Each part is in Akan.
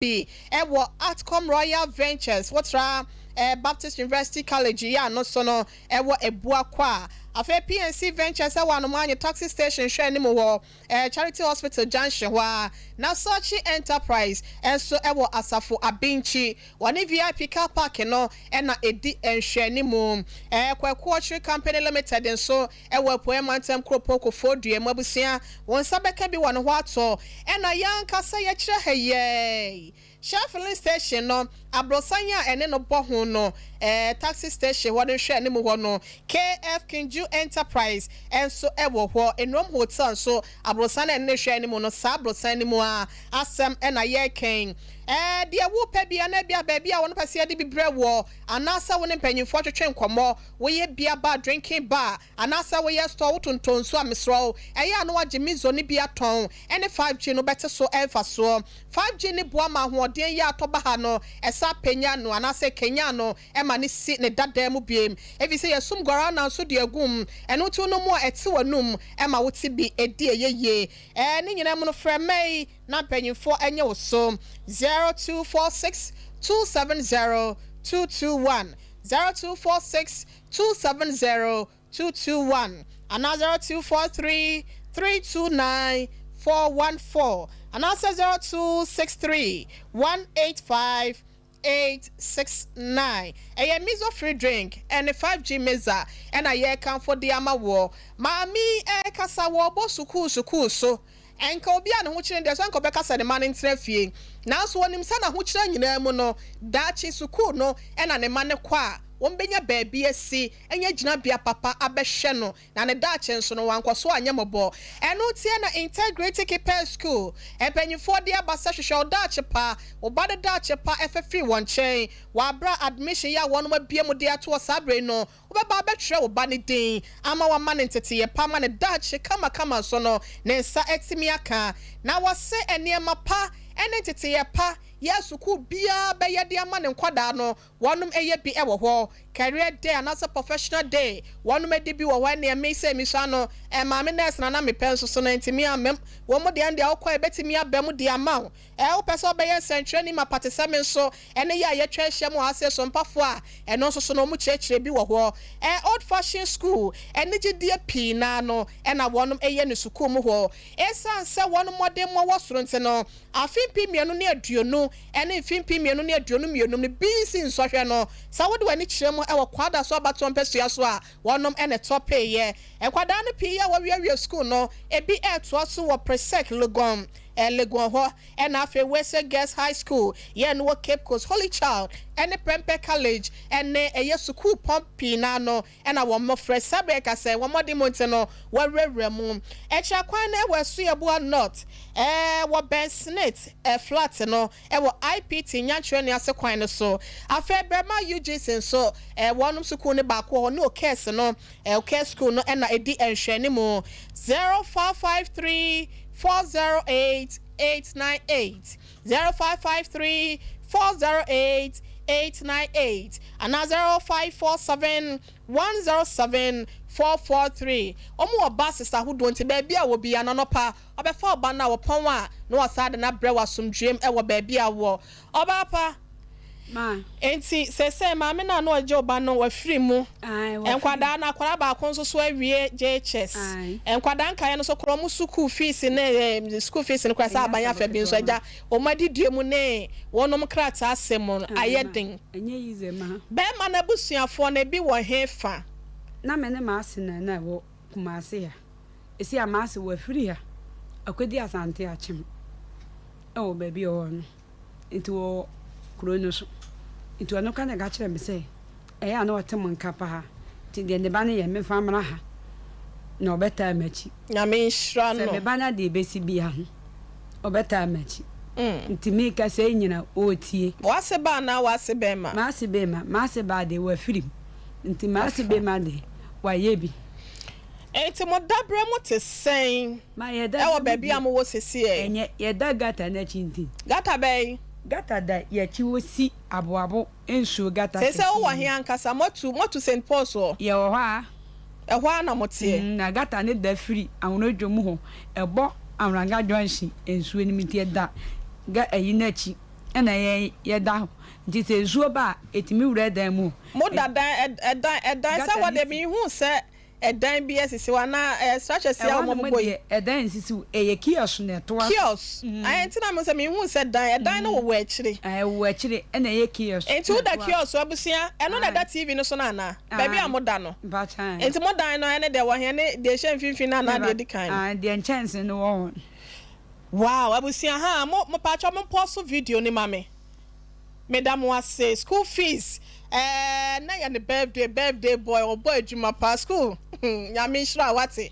be ewo Atcom Royal Ventures what's Baptist University College ya no so no ewo ebua kwa afa PNC Ventures ewa no manye taxi station hwe ni mo Charity Hospital Junction wa na Sochi Enterprise enso ewo Asafo Abinchi woni VIP car park no na edi enhwe ni mo Kwaku Company Limited enso ewo Poemantem Kropoko Fodue mabusia won sabeka bi won ho ato na yanka sa ye kire heye Filling station no abrosanya ene no boho no taxi station won hwe ni mo no KF Kinju Enterprise enso ewo ho Enom Hotel so abrosana ene hwe ni mo no sa abrosan ni mo a asem na ye ken de wo pa bia na bia ba bia won pase de bibre wo anasa won mpanyimfo twetwe nkomo wo ye bia bar drinking bar anasa wo ye store wotonton so amesro eya no wage mizo ni bia ton ene 5G no bete so elfa so 5G ni boa ma hoden ya atoba ha no esa penya no anasa kenya no e ma ni si ne dada mu biem evi se yesum gwara na so de agum eno tu no mo ete wanum e ma woti bi edi eyeye ni nyina mu no fremai na mpanyimfo enye wo so 0246 270 221 0246 270 221 and 0243 329 414 and also 0263 185 869 a miso free drink and a 5G meza and a year come for the amawo mami kasa wo bo suku so enka obi a ne ho kire ndeso enka obeka sa de man ntrafie na so onim sa na ho kire nyina mu no dachi suku no na ne man kwa won benya baabi asi enya gina bia papa abehwe no na ne dachi nso no wankoso anyemobo eno tie na integrated keeper school empanyifo de abasa hwehwe dachi pa obade dachi pa free won chen wa bra admission ya won ma bia mu de ato sabre no obeba betwe wo ba ne din ama wa man ntete ye pa ma ne dachi kama so no ne nsa etimi aka na wose eniema pa ene ntete ye pa Yasuku bia be ye de ama ne nkwada no wonum eye bi ewo ho career day and also professional day wonum e de bi wo ho ne me say mi so no ma me nurse na me penso so na ntimi amem wo mo de ande akwa e betimi abam de ama wo person be ye central ni ma participant so ene ya ye twa hye mo ase so mpafo a eno so no mu chirechire bi wo ho old fashion school ene gide pi na no na wonum eye ne suku mu ho esan se wonum modem mo wo soro nte no afimpi mienu ne aduonu ene fimpi mienu ne aduonu mienu ne binsi nsohwe no sa wode wani kire mo e wo kwada so abato mpesua so a wonum ene top ye kwada no pi ya wo wiawie school no ebi eto so wo presec logon Legon ho and after Western Girls High School ye no Cape Coast Holy Child and Prempe College and a school pompi nano and our more fresh sabeka say one more demonteno what remum echa kwane we suabu not what Ben Snit flat no what IPT nyanchwe ni ase kwane so afa brema UGC so one school ne back no case no case school no and edi enhwe ni mo 0553 408 898 0553 408 898 and 0547 107 443 omo bus sa hudo nti ba bia wo bia no pa obefa oba na wo pon a no wasade na brewa somdwem e wo ba bia wo oba pa ma enti se ma me na no aje oba no wa firi mu enkwada na kwara ba konso so awie JHS enkwada nkan no so kro school fees ne school fees ne kwasa abanya fa bi nso aja o madidie mu ne wonom krata asem ayeden enye yize ma be ma na busuafo na bi wo hefa na me ne ma ase na wo kumase ya esi amase wa firi ya akwedi asante achim o ba bi o no enti wo krono so itu ano kan ga kire me say ya na watem nkapa ha ti de ne ba ne ye me famra ha na obeta machi na me nhra no se me ba na de besi bia ho obeta machi nti me ka say nyina otie wase ba na wase be ma ma se ba de wa firim nti ma se be ma de wa ye bi enti mo dabre mo te sen ma ye da e wo ba bia mo wo sesi enye ye da gata na chinti gata be gata da ya chiwosi aboabo ensuo gata se wo hia ankasa motu St Paul so ye wo ha na motie na gata ne da free awon adwom ho ebo awranga junction ensuo ni mitie da ga ayi na chi ena ye da nti se zuo ba etimi wura dan mu mo dadan edan say what dem hu say edan bi esisi wana structure say o mo boy edan nsisi eye kiosk na to kiosk ayenti na mo say me hu say edan no wo akire wo akire ena eye kiosk enti wo da kiosk obusia eno na da TV no so na na ba bia mo da no enti mo dan no ene de wo he ne de hye mfimfin na na de dikan de chance no wo wow abusia ha mo pa cho mo post video ni mame madam was say school fees na ya the birthday boy or boy juma pa school ya me shira wate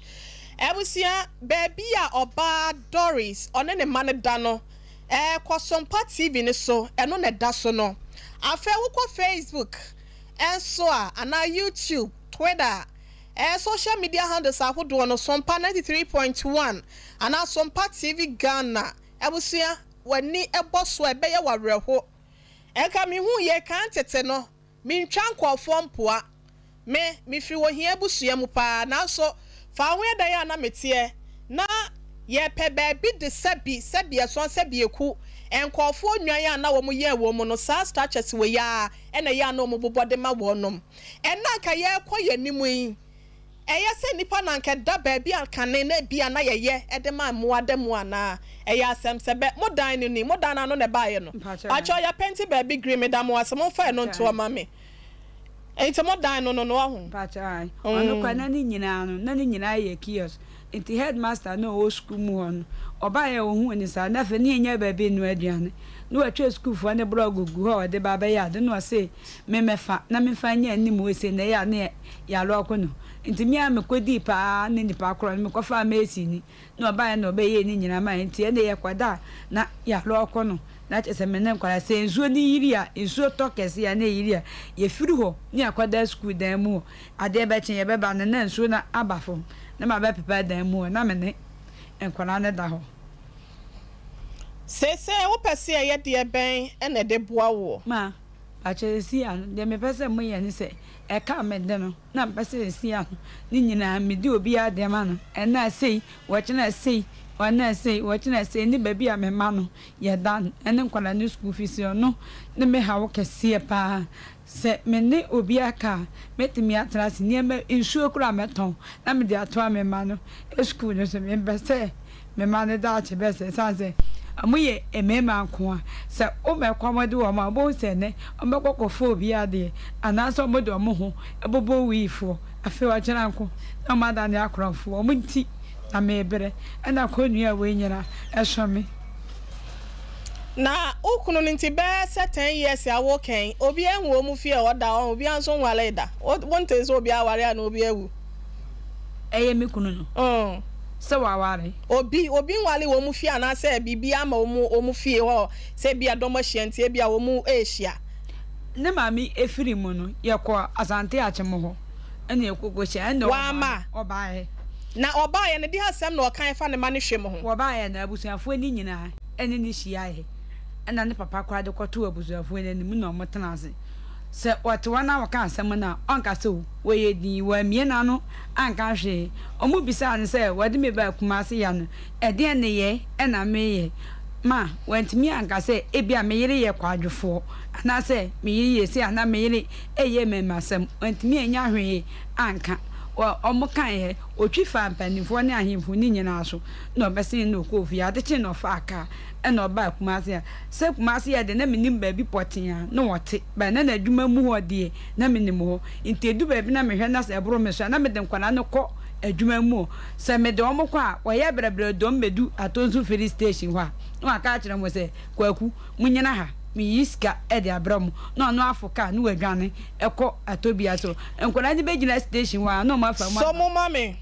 abusia baby a oba Doris one ne man da no kwa Sompa TV ni so eno na da so no afa wo kwa Facebook enso ana YouTube Twitter social media handles ahodo no Sompa 93.1 ana Sompa TV Ghana abusia wani eboso ebe ye wareho eka mi hu ye kan tete no mi ntwa nkofo mpoa mi fi wo hia busua mu pa na so fa ho da ya na metie na ye pe baby de sabi so sabi eku enkofo nwan ya na wo mu ye wo mu no sa structures we ya ena ya na mo bobode ma wo nom ena ka ye koye nimu yi eye se nipa na nke da baby akane na bia na ye ede ma mu ademu ana eye asem sebe modan ni modan na no ne baaye no acho ya penti baby green me da mo asem fa no nto ma me ente modan no ahu pacha ono kwa na ni nyina ye kiosk enti headmaster no o school mu on obaye ohun ni sa na fe ni nya baby no aduane no atwa school fo ne blog gugu ho de baba ya de no say me mefa na me fa nya ni mu se ne ya ne ya lo akono nti mi amekodi pa ne nipa akoro me kofa amesi ni no obaye no obeye ni nyina ma nti ene ye kwada na ya lo akono na chese me ne nkwara se nzuo ni yiri a nzuo tokese ya na yiri a ye firi ho ni akwada school dan mu ade be chen ye be ba ne na nzuo na abafo na ma be pepa dan mu na me ne nkwara ne da ho se wo pese ye de ben ene de boa wo ma achesi an de me pese mo ye ni se e ka me de no na pese si an ni nyina me di obi ade ma no e na sei wo chena sei wana sei wo chena sei ni baby a me ma no ye dan ene nkwala ni school fees no ne me ha wo kese pa se me ne obi aka metimi atrasi ni me insuo kura meton na me de ato me ma no school no se me pese me ma ne da che bese sanse amuye emema nko se o me kwamode wo ma bo se ne o me kokofo obi ade anaso mo do mo ho ebobo wifo afi wa chena nko na ma da ne akorofo o munti na me bere na konua we nyina ehome na ukunu nti be 10 years awo ken obi enwo mu fie o da obi anso nwale da wonte so obi aware na obi ewu eye me kunu no se waware obi nwale wo mu fie ana se bibia ma o mu fie ho se bia domo hyentie e bia wo mu ehia ne mami efiri mu no ye ko asante achemo ho ene ekoko hye ene obae na obae ne di hasem na okan fa ne ma ne hwem ho obae na abusuafo ni nyina ene ni hia he ena ne papa kwa de kwoto abusuafo ene mu na omotena ase se watwana waka asem na onka se we ye din wa mie na no anka hwe omu bisa ne se wade me ba kuma ase ya no ede ne ye ena me ye ma wantimi anka se ebia me yire ye kwadwofo ana se me yire ye se ana me yire eye me masem wantimi anya hwe anka omo kan ye otwifa mpanifo ne ahemfo ni nyina so na obesin no kofi ade chi no fa aka ena oba kumase ya se kumase ya de na menim ba bi potia no wote ba na adwuma mu ho de na menim ho intedu ba bi na mehwe na se bro me so na mede nkwana no ko adwuma mu se mede omo kwa a woye brebre dom medu atonsu feri station ho a no aka kire mo se kwaku munyina ha mi yiska ede abram no no afoka no wadwane eko atobia so nkwana ni begina station wa no ma fa so mo mame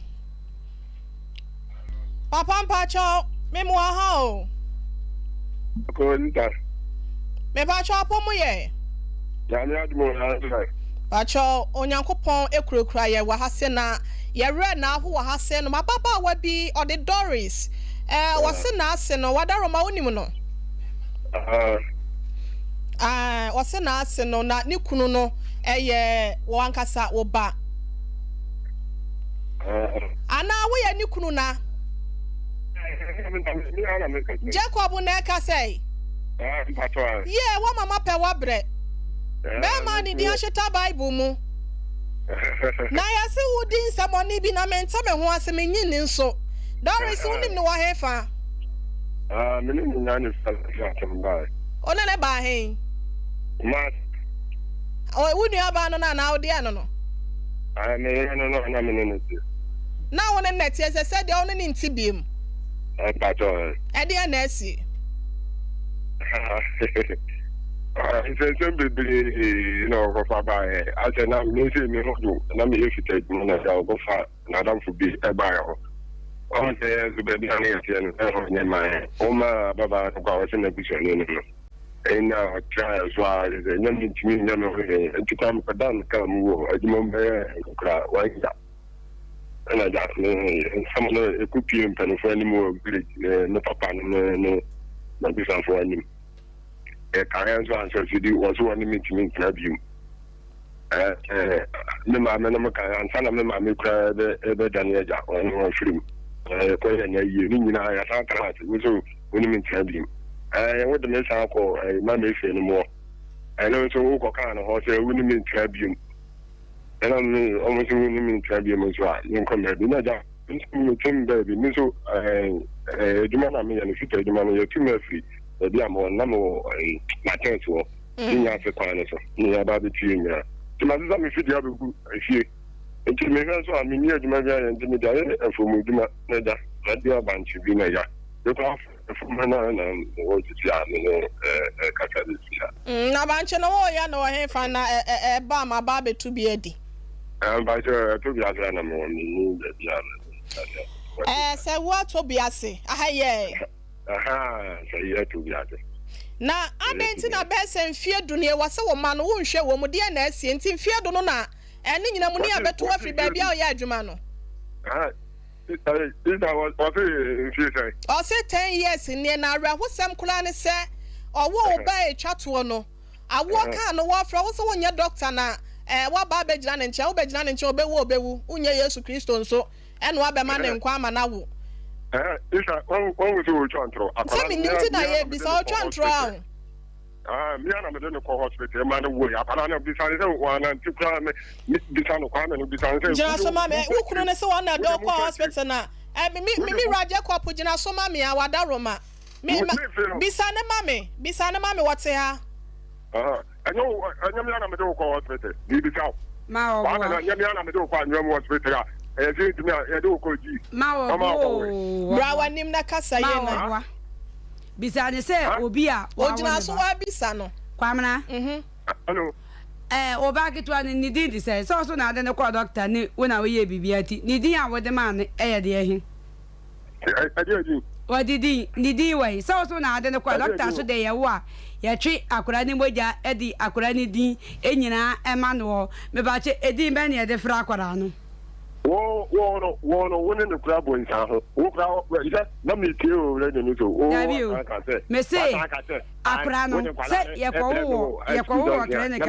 papa mpacho me mo ha o ko nta me pacho apomo ye ya ni admo na sai pacho onyankopon ekurokura ye wa hase na ye re na ho wa hase no mababa wa bi ode Doris wase na ase no wadaro ma onim no wase na ase no na ni kunu no eye wankasa wo ba ana wo ye ni kunu na Jacob na ka say Yeah, what mama pe wa bre. Be ma ni di aheta Bible mu. Na ya se wudi nsaboni bi na menta me ho ase me nyi ni nso. Doris wonim no wa hefa. Me ni nyane fa ba. Ona ne ba hen. Ma. Wunu aba no na odi ano no. No, na me ne. Na wona net ye se de wona ni ntibiem. Pato. E de na asi. It's a baby, go far by. I said, now, me say me no, na me if you take me na go far, na don't for be a buyer. On the baby on here, and my Oma Baba was in the vision. And now try as well as a young to to come for done, come, I remember, like that. And I got some of the cookie and penny for any more village, no papa, no, not be some for any. Carriers answer to do was one meeting to interview. The mamma and son of the mammy cried ever done on film. Quite a year, I can't so when you interview. I want the mess uncle, I mammy anymore. I know so walk kind of horse, I wouldn't mean tribune. And I'm almost wouldn't mean tribune as well. You come here, no doubt. Tim baby, Misso, Jumana, and if you take the money, you're too mercy. Ebi amo namo maten so ni afi kwan so ni aba be tue nya ti ma za me fidi abeku afie enti me hwe so a me ni adwuma bia enti me da afomu dwuma na da na dia banchi bi na ya de ko afomu na wo ti a me kaka de sia na banchi na wo ya na wo he fa na ba ma ba be tu bi edi ba to bi azra na me ni de bia se wo to bi ase ahaye so yeah to be at. Na adenti na bese mfie du ne wase wo ma no wo nhwe wo mu de na asie nti mfie du no na ene nyina mu ne abeto afri ba bia o ya adwuma no is that what you say? O say 10 years ne na ara hosem kula ne se owo ba etwato no awo ka no wo afra wo se wo nya doctor na wa ba be gina ne nche wo be gina ne nche obewu unye Yesu Kristo nso ene wa be ma ne nkwa ama na wo Isa one was your chantro. Tell me, Nina, be so chantro. Me and I'm in the hospital, man, way up. I don't be one and 2 crime, this on the crime and be silent. Just a mamma, who couldn't say one at the hospital now. Me Raja Copujina, so mammy, our Daroma. Me, Bisana mammy, what's here? I know, I'm a middle hospital. Be out. Ma, I'm a middle hospital. Brawa nim na kasa ye na bisa ne se obi a ojina so wa bisa no kwamna hello oba kitwa ni di se so na de ne ko doctor ni wona we ye bibia ti ni di a wode man e ye de ehin wadidi ni di we so na de ne ko doctor so de ye wo a ye twi akura ni moja edi akura ni di enyina e ma no me ba che edi be ne de fra akura no One in the crab when let me kill ready to me say Akrano say Yako clinic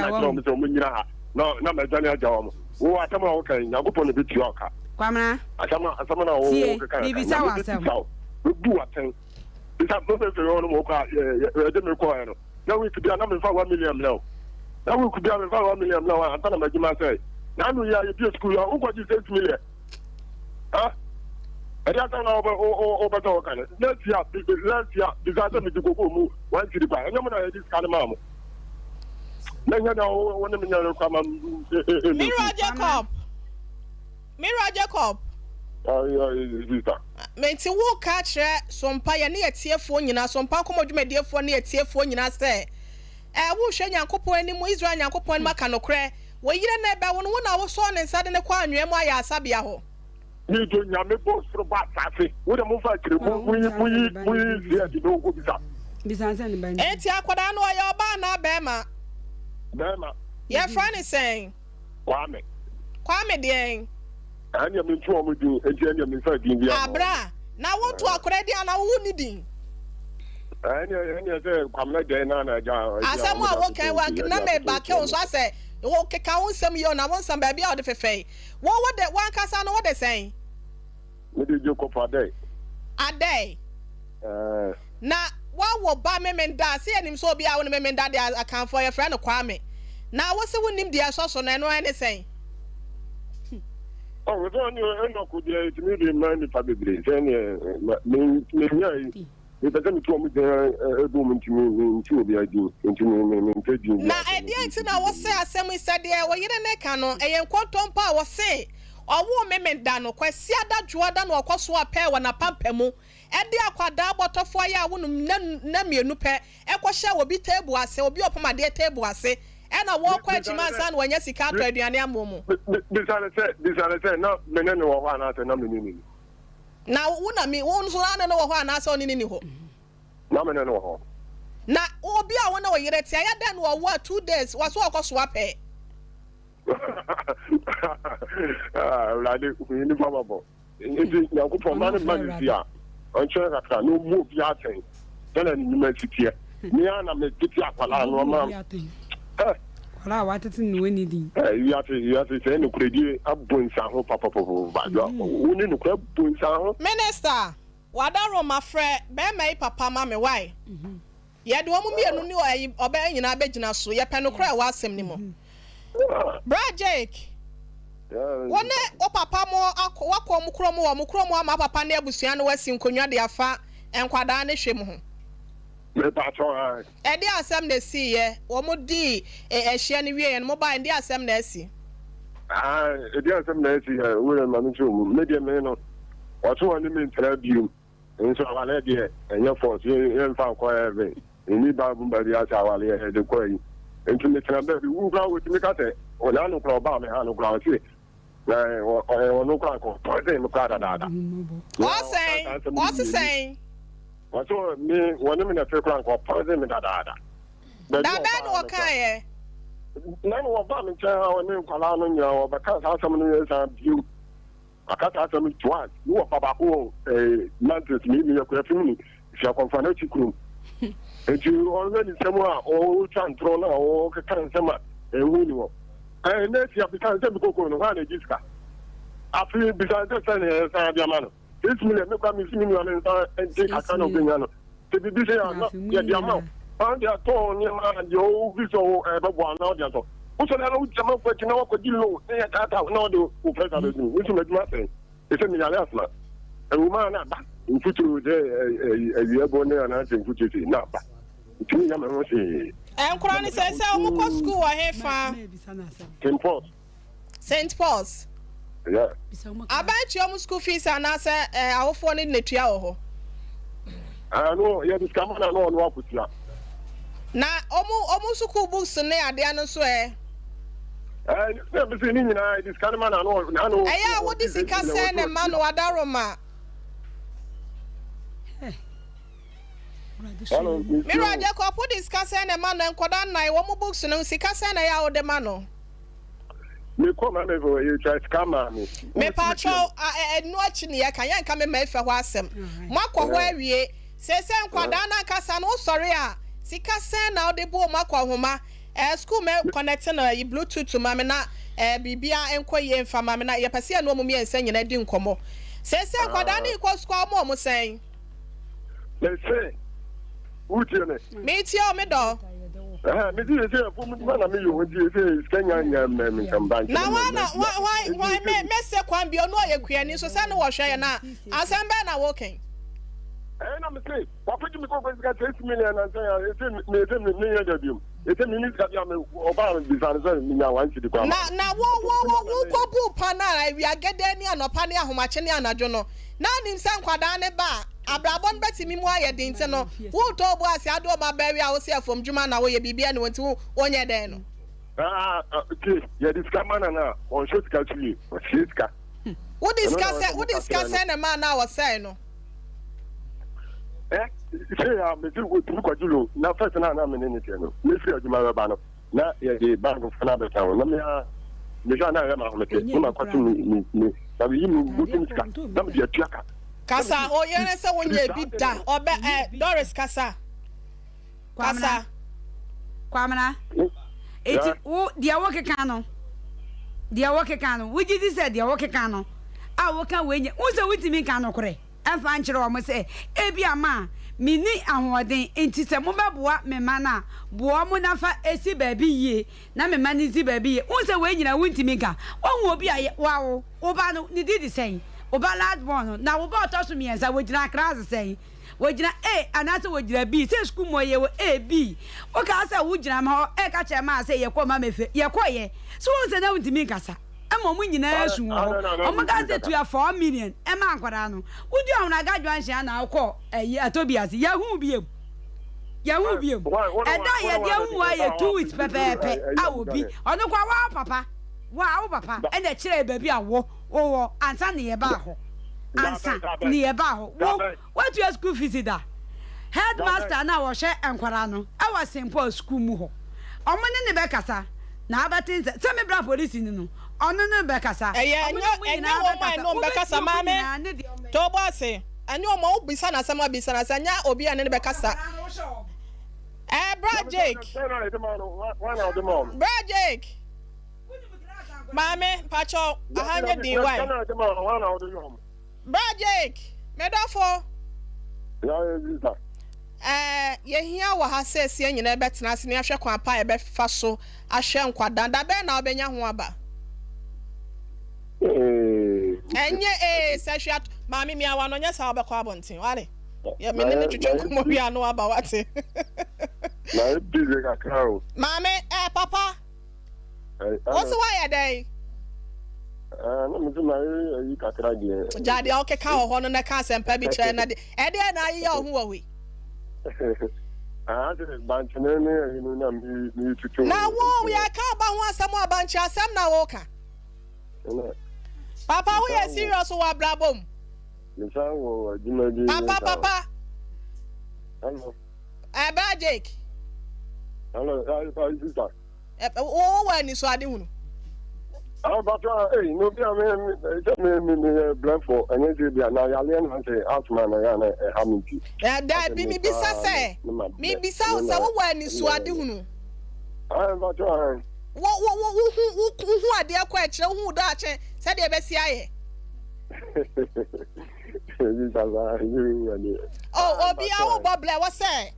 no my Johnny Jam. Oh, I come okay, now go on the bit yoka. Kwamna Asama oh do a thing. It's not no more didn't require. Now we could be another 1 million now. Now we could be another 1 million now. I'm telling my say. Now we are at school. Who got you 6 million? Huh? I don't know over talking. Let's see, because I'm to go one to the buy. I'm going to this kind of mom. Then you know, 1 million come. Mira Jacob. Menti wo ka kire sompa ye ne yetiefo nyina sompa komodwumediefo ne yetiefo nyina se wo hwe nyankopon animu Israel nyankopon maka nokre wo yire na ebe wo na wo so ne nsade ne kwa anwe mu aya asabia ho ni do nyame bo soro ba safe wo de mo fa kire mu dia di no go bisa se ne ban enti akwada no ya oba na bema ye frani sen kwame den anya me ntu omo din enti anya me fa din bia abra na wo to akora dia na wo ni din anya se kwamna den na ja asam a wo kan wa na me ba ke on so ase wo ke ka won sam yo na won sam ba bia o de fefe wo de wan kasa no wo de sen me de Jacob ade na wo ba memenda se anim so obi a wo memenda de account for your friend Kwame na wo se wonim de asoso na no ene sen oh we don't know could you to me the man for bebre then me if I don't tell me the woman to me to be ideal into me na idea nti na wo se asem ise de wo yire ne ka no eyen kwotompa wo se owo memenda no kwasi adadwoada no okoso apɛ wo na pampamu ede akwada abotofo ya wo na mienu pɛ ekohye obi table ase obi opomade table ase na wo kwa chima nsa na wanya sika atɔ aduane amomu bisale say no menene wo hɔ ana na menene na wo na mi wo nso ana no wo hɔ ana so ni ho na menene wo hɔ na obi a wo na wo yire tia ya dan wo 2 days waso okoso apɛ lade ni baba bo ndi na ko for man sia onche ka no mu bi aten tell ni ma titie ni ana me titie akwala no ma kwala watete ni weni din you have to say no credit abonsa ho papa ba jo woni no kra bonsa ho minister wadaro mafre be mai papa ma me why ye de omu mienu ni oba nyina begina so ye pe no kra wa asem ni mo Bra Jake. Wone o papa mo wakọ mu krom ama papa na abusua no wasi nkonwa de afa enkwada na hwem ho. Me pa cho ai. E de asem na si ye, wo mo di ehia ne wie no mo ba de asem na asi. E de asem na asi we ma no cho mu. Me de me no. Oto woni me ntra biu. Nso awale de enye force ye mfa ko eve. Ni ba bu ba di asa awale e de ko yi. Into the Trump, who grow with me cat, or Nano Club, Hano Ground, or no crack or President Dada. What's the saying? What's me 1 minute crank or President Dada? That bad or Kaya? None of them in town, and then Colano, because how some years are due. I can't ask them twice. You are Papa, Mantis, me, a question, shall confront you. And you already somewhere or trying to throw or can some window. And next year, because they go on one disca. I feel besides the sun, Diamano. This million, no come and take a kind of Piano. To be busy, I'm not yet the amount. And they are torn, your visual ever one out there. What's another German question? Now, could you know? They are now do who president, which make nothing. It's a million last month. A woman in future, a year born there and I think future now. And Crony says, I'm going school. I have St. Paul's. St. Paul's. Yeah. I bet your school fees and I say, our phone in the trio. I know, yeah, this coming on what with you. Now, almost school books and they are the answer. And never seen in this kind of man. I know. I what is he can send a man or Daroma? Mira Jacob put discuss and man and Kodan I one books no sikasa na ya o de mano. Me come am for you try to come me. Me patro no achini ya kan yan ka me ma fa ho asem. Makọ ho awie se nkwadan na kasa no sorry a sikasa na o de bo makọ homa school me connect na bluetooth ma me na bibia enkoye mfa ma me na ye pese na omumi ensa nyina di nkomo. Se nkwadan na ikọ school mo sen. Let's say Utiene. Meet your middle. Me say for me na me you say Kenya me come back. Now why me say kwan bi ono ayekuani so say no wo hwe na asembe na working. Na me say what put me go go 6 million and say me ya biom. It say minister ya me oba bi san say me nya wan sidi kwa. Na wo ko bu pa na we agede ni anopa ni ahomache ni anajo no. Na nim say nkwadan ne ba abrabon betimi mu aye din te no wo to bo ase ado ma bari a wo se afom djuma na wo ye bibia ne wonti onye den no okay ye discuss man na on show tika tuli o shiska wo discuss na man na wo say no say ya me tu ko julo na first na me ne te no me fi djuma ba no na ye de bank fana be tawo na me me ja na ya ma ho me te ma kwatu ni na bi mu butin ska na me ya tuaka Kasa o yene se wonye bi da obe Doris kasa Kwamana eti wo dia wo keka no wo ji di se dia wo keka no a wo ka wenye wo se witimi ka no kore ɛfa nkyerɛ wɔn sɛ ebi ama mini ahoɔden nti sɛ mo bɛboa me ma na boa mo nafa esi baabi yie na me ma ne si baabi yie wo sɛ we nyina wontimi ka wo obi a wawo wo ba no ne didi sɛn wo ba last born na wo ba ɔtɔ so miɛnsa wo gyina class sɛn wo gyina A anaasɛ wo gyina B sɛ school mo yɛ wo A B wo ka sɛ wo gyina ma hɔ ka kyerɛ ma sɛ yɛkɔ ma mefe yɛkɔ yɛ so wo sɛ na wontimi kasa ema mu nyina asu ho o ga say to ya 4 million ema akwara no wudi on na gadwa nhia na akọ atobias yahu biem eda ye dia hu wa ye 2 weeks pepepe a obi ono kwa wa papa e na kire baby awo wo ansa ne ye ba ho ansa ne ye ba ho what your school fees da headmaster na wo hwe enkwara no e wa simple school mu ho omo ne be kasa na abatin se me bra police ni no ono no be kasa enyo wo be kasa mame to boss enyo mo obisa na sama bisa na sanya obi ane be kasa bra Jake mame pacho ahanye din why bra Jake medofo ye hia wa ha se se nyina betena ase ne ahwe kwan pa e be fa so ahwe nkwadan da be na obenya ho aba enye se hwe mami mi awa no nya sa obekọ abontin wale ye me ne twetwe nkomo wi anu aba wate na bize ka krawo mami papa what's why ya dey no me tuma yi kakra die jade o ke ka ho no na ka sempa bi kire na de e de na yi ya ho wa we de banchene ne inu na mi tutu na wo ya ka ba ho asem abanchi asem na wo ka papa we are serious wa brabom me san wo adimadi papa hello bra Jake hello sister wo wa ni so ade hunu but no be me blame for energy be na ya le na say outman na ya na hamiti da bi mi bisa se mi bisa wo sa wo wa ni so ade hunu but wo ade akọ e kire hu da ache se de be si aye obi a wo boble wo se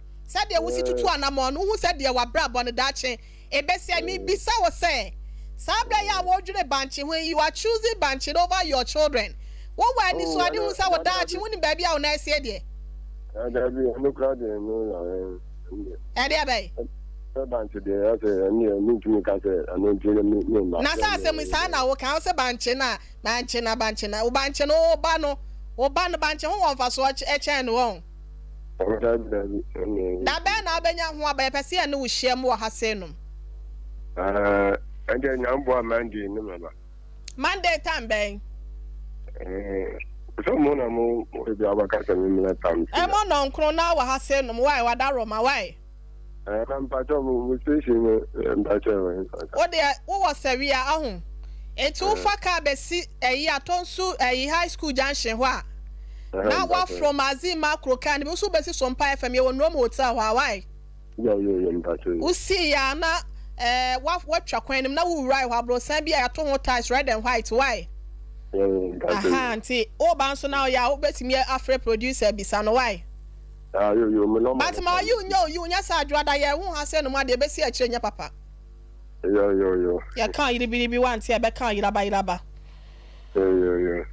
de wo si tutu anamo no hu se de wa brabo ne da ache e be si mi bisa wo se sabra ya wo dwure banche when you are choosing banche over your children what were ni so ade hu sa wo da ache woni ba bia wo na ese de da bi no crowd no e de bai banche de ya se ni ntumi ka se anu ntumi ni na sa asem sa na wo kan se banche na wo banche no wo ba no banche ho won fa so e chen no won da be na abenya ho aba pese ya ne wo hia mu wo ha se no and then Monday no mama. Monday time ben. So mo na mo be abaka me na time. Mo no nkro na wa ha se no why wadaro ma why? I'm part of the station what they what was area ahun. Etu fa ka be si eyi atonsu eyi high school junction ho a. Na wa from Azima Krokan be so be si Sompa FM ye won no hotel ho why? Yo mpacho. Usi ya na what twa na wo right wa bro san bia yato ho ties red and white why auntie o ban so now ya wo betimi afre producer bisa no why yo me no but ma you nya sa adwada ye hu ha se no ma de be si a kire nya papa yo ya kan yiri want ya be kan yiraba yo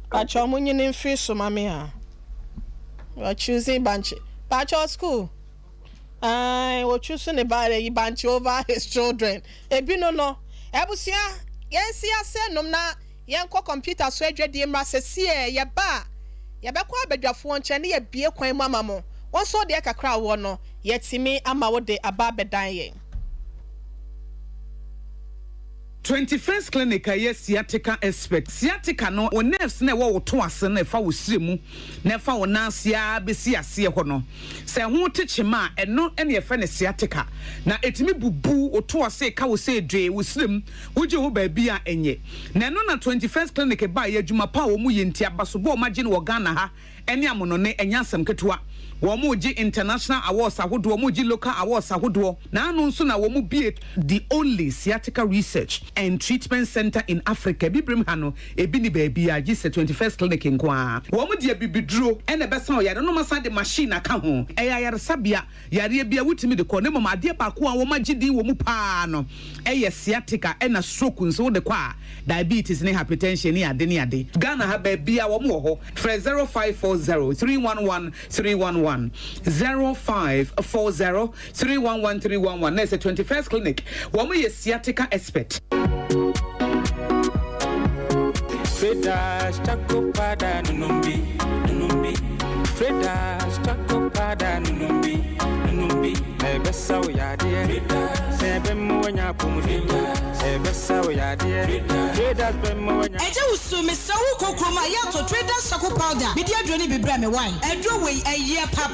pacho munyi ni free so mame ha you are choosing bunch pacho school we choose ne bare yi banch over his children ebi no ebusia yensi ase nom na yenko computer so adwade mra sese ye ba ye be kwa abadwafo nche ne ye bie kwan mu amamo won so de kakra wo no yetimi ama wo de aba bedan ye 21st clinic aye sciatica expert sciatica no o nerves na wo to ase na fa wo siremu na fa wo nansia be si ase ho no se ho techema eno ene ye fa ne sciatica na etimi bubu o to ase ka wo se dwe wo sirem wo je ho ba bi a enye na eno na 21st clinic ba ye adwuma pa wo mu ye ntia baso bo magine wo Ghana ha ene amono ne enya asem ketewa womuji international awards ahodo womuji local awards ahodo na anu nso na womu be the only sciatica research and treatment center in Africa bibrim ha no ebi ni baby a gise 21st clinic nkoa womu de bibiduro ene besa o yare no masa de machine aka ho eya yare sabia yare bia wutimi de ko ne mama ade ba ko a womagidi womu pa no eye sciatica ena stroke nso de kwa diabetes ne hypertension ne ade Ghana ha baby a womu ho 0540 311 311 0540 311 311 There's a 21st clinic. Womu ye sciatica expert. Fredas chakopada numbi Fredas chakopada numbi ebesa o yade sebe mo nya pomudi ebesa o yade Fredas be mo nya eje usumi sawu kokroma ya to Fredas chako powder bi dia droni bi bra me wine edro we eye pa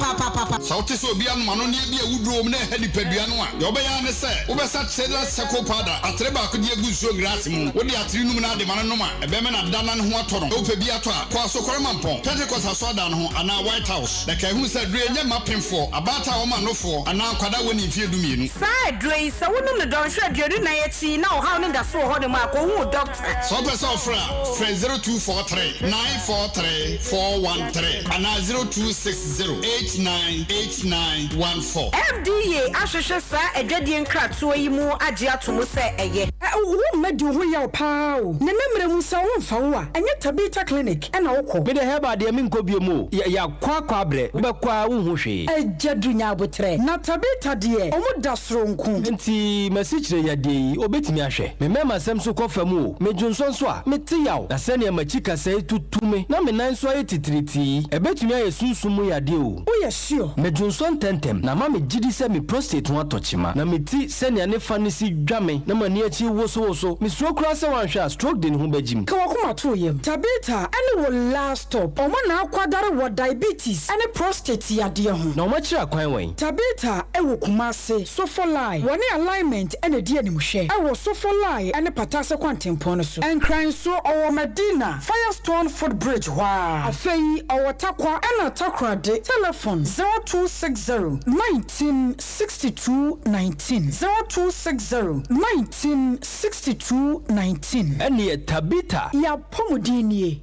sauti so bia no mano ne bia wudro na hadi padua no a ye obeya ne se obesa Fredas chako powder atreba ko die gusuo grass mu wo de atri num na de mano no ma ebe me na dana no ho atoro o pe bia to a kwa so korema mpon Pentecost asoda no ho ana White House da ka hu se dre nya mapemfo abata wo ma nofo ana kwada woni fie dumienu sa dre sa wonum ne don hwe aduadu na ye chi na o haw ne da so ho de ma ko hu doctor so pesa ofra 0243 943 413 ana 0260898914 FDA ahwehwe sa adwadie nkratoa yi mu age atomo se eye wo madi ho ya pa o ne memre mu sa wo mfa wo a enye Tabita clinic na wo ko me de heba de min ko biemu ya kwa abre be kwa wo hu hwe ejadu nya abotre na Tabita de omo da soronku nti message ya de obetimi ahwe me mema sem so kofa mu o me dwonso so a me te yaw na se ne machika sai tutume na me nan so aye titriti ebetimi aye sunsumu ya de o ye sure me dwonso tentem na ma me gidi se me prostate ho atochima na me ti se ne ne fa ne si dwame na mani achi woso me so kura se wan hwa stroke de ne ho bagim ka wakoma to yem Tabita ene wo last stop omo na akwadare wo diabetes ene prostate ya de ho na o ma kira kwan wen Tabita ewo kumase sofolai woni alignment ene die ne muhwe ewo sofolai ene patase kwantempon no so enkran so owo Medina Firestone Footbridge wa afei owo takwa ena takra de telephone 0260 1962 19 0260 1962 19 ene Tabita ya pomodini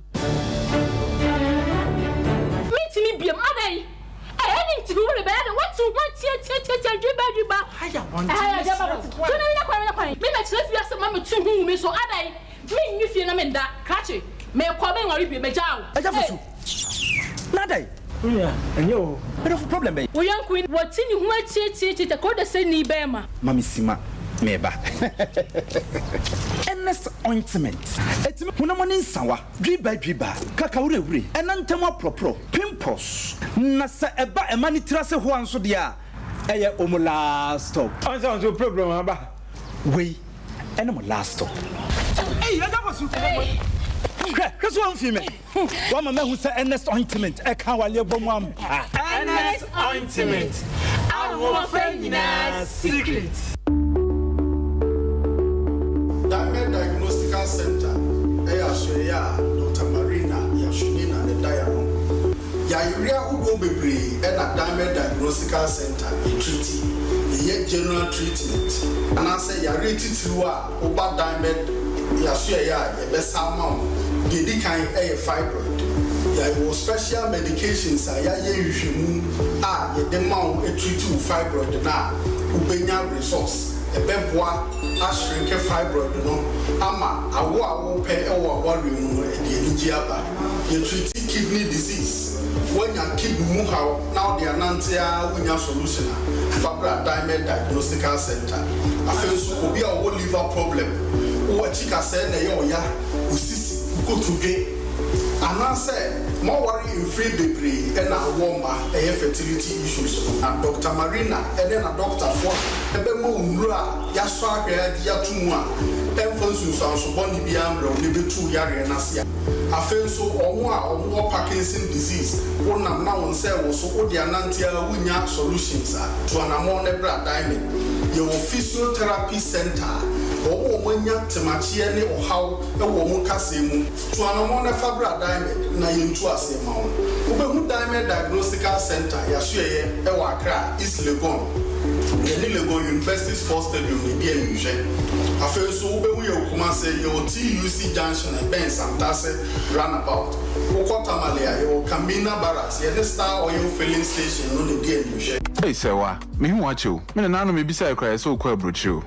mitimi biam adai any to go to bed and what to want to driba aya me me chef you as mama to hu me so adai me nyu na me da krache me ko be ngori bi me jaw aja fusu nadai enyo pero problem be wo yan queen what ni hu achi te ko de se ni be ma mami sima meba NS ointment etime hunamoni nsawa driba kakawure enantema propro pimples na sa eba emani trase ho anso de a eye omo last stop onso problem aba we ene mo last stop aja fosu Keso amfime wa mama hu sa NS ointment e ka wale bomu am NS ointment awo fenyina secret Diagnostical Center, Eya Dr. Marina, Yashunina, and Diano. Yairia Ugo Bebre, and a Diamond Diagnostical Center, a treaty, a general treatment. And I say, Yariti Tua, Oba Diamond, Yasuya, a best amount, Dedicain a fibroid. There special medications, I usually the amount a treat fibroid now, Ubenya resource. Ebeboa ashrinke fibroid no ama awo pe ewo worry no e de nigiaba you treat kidney disease when your kidney mu how now they anantia unya solution Fabra Diamond Diagnostical Center afenso obi a wo liver problem wo chika say na ye oya usisi go to be anase more worry in free degree and a warmer fertility issues and Dr. Marina and then a doctor for ebemo nra ya so ahwe dia tumu a emfonsu so boni bia mbro ne betu yare na sia afenso omo Parkinson disease wonam na won say wo so odi anantia wunya solutions to anamon ne bra diamond your physiotherapy center owo monya temachie ne ohaw e wo mo kasemu to anamon ne fabra diamond na yentu asema Ubehu Diamond Diagnostical Center, Yasuye, Ewa Accra, East Legon. Yeni Legon University Sports Stadium, Media Museum. After so Ubehu Yokumase, your TUC Junction and Ben Santase Runabout. Okota Malaya, your Kamina Barracks, Yeni Star Oil Filling Station, no Media Museum. Hey, Sewa, me watch you. Me and Nano may be so quite you.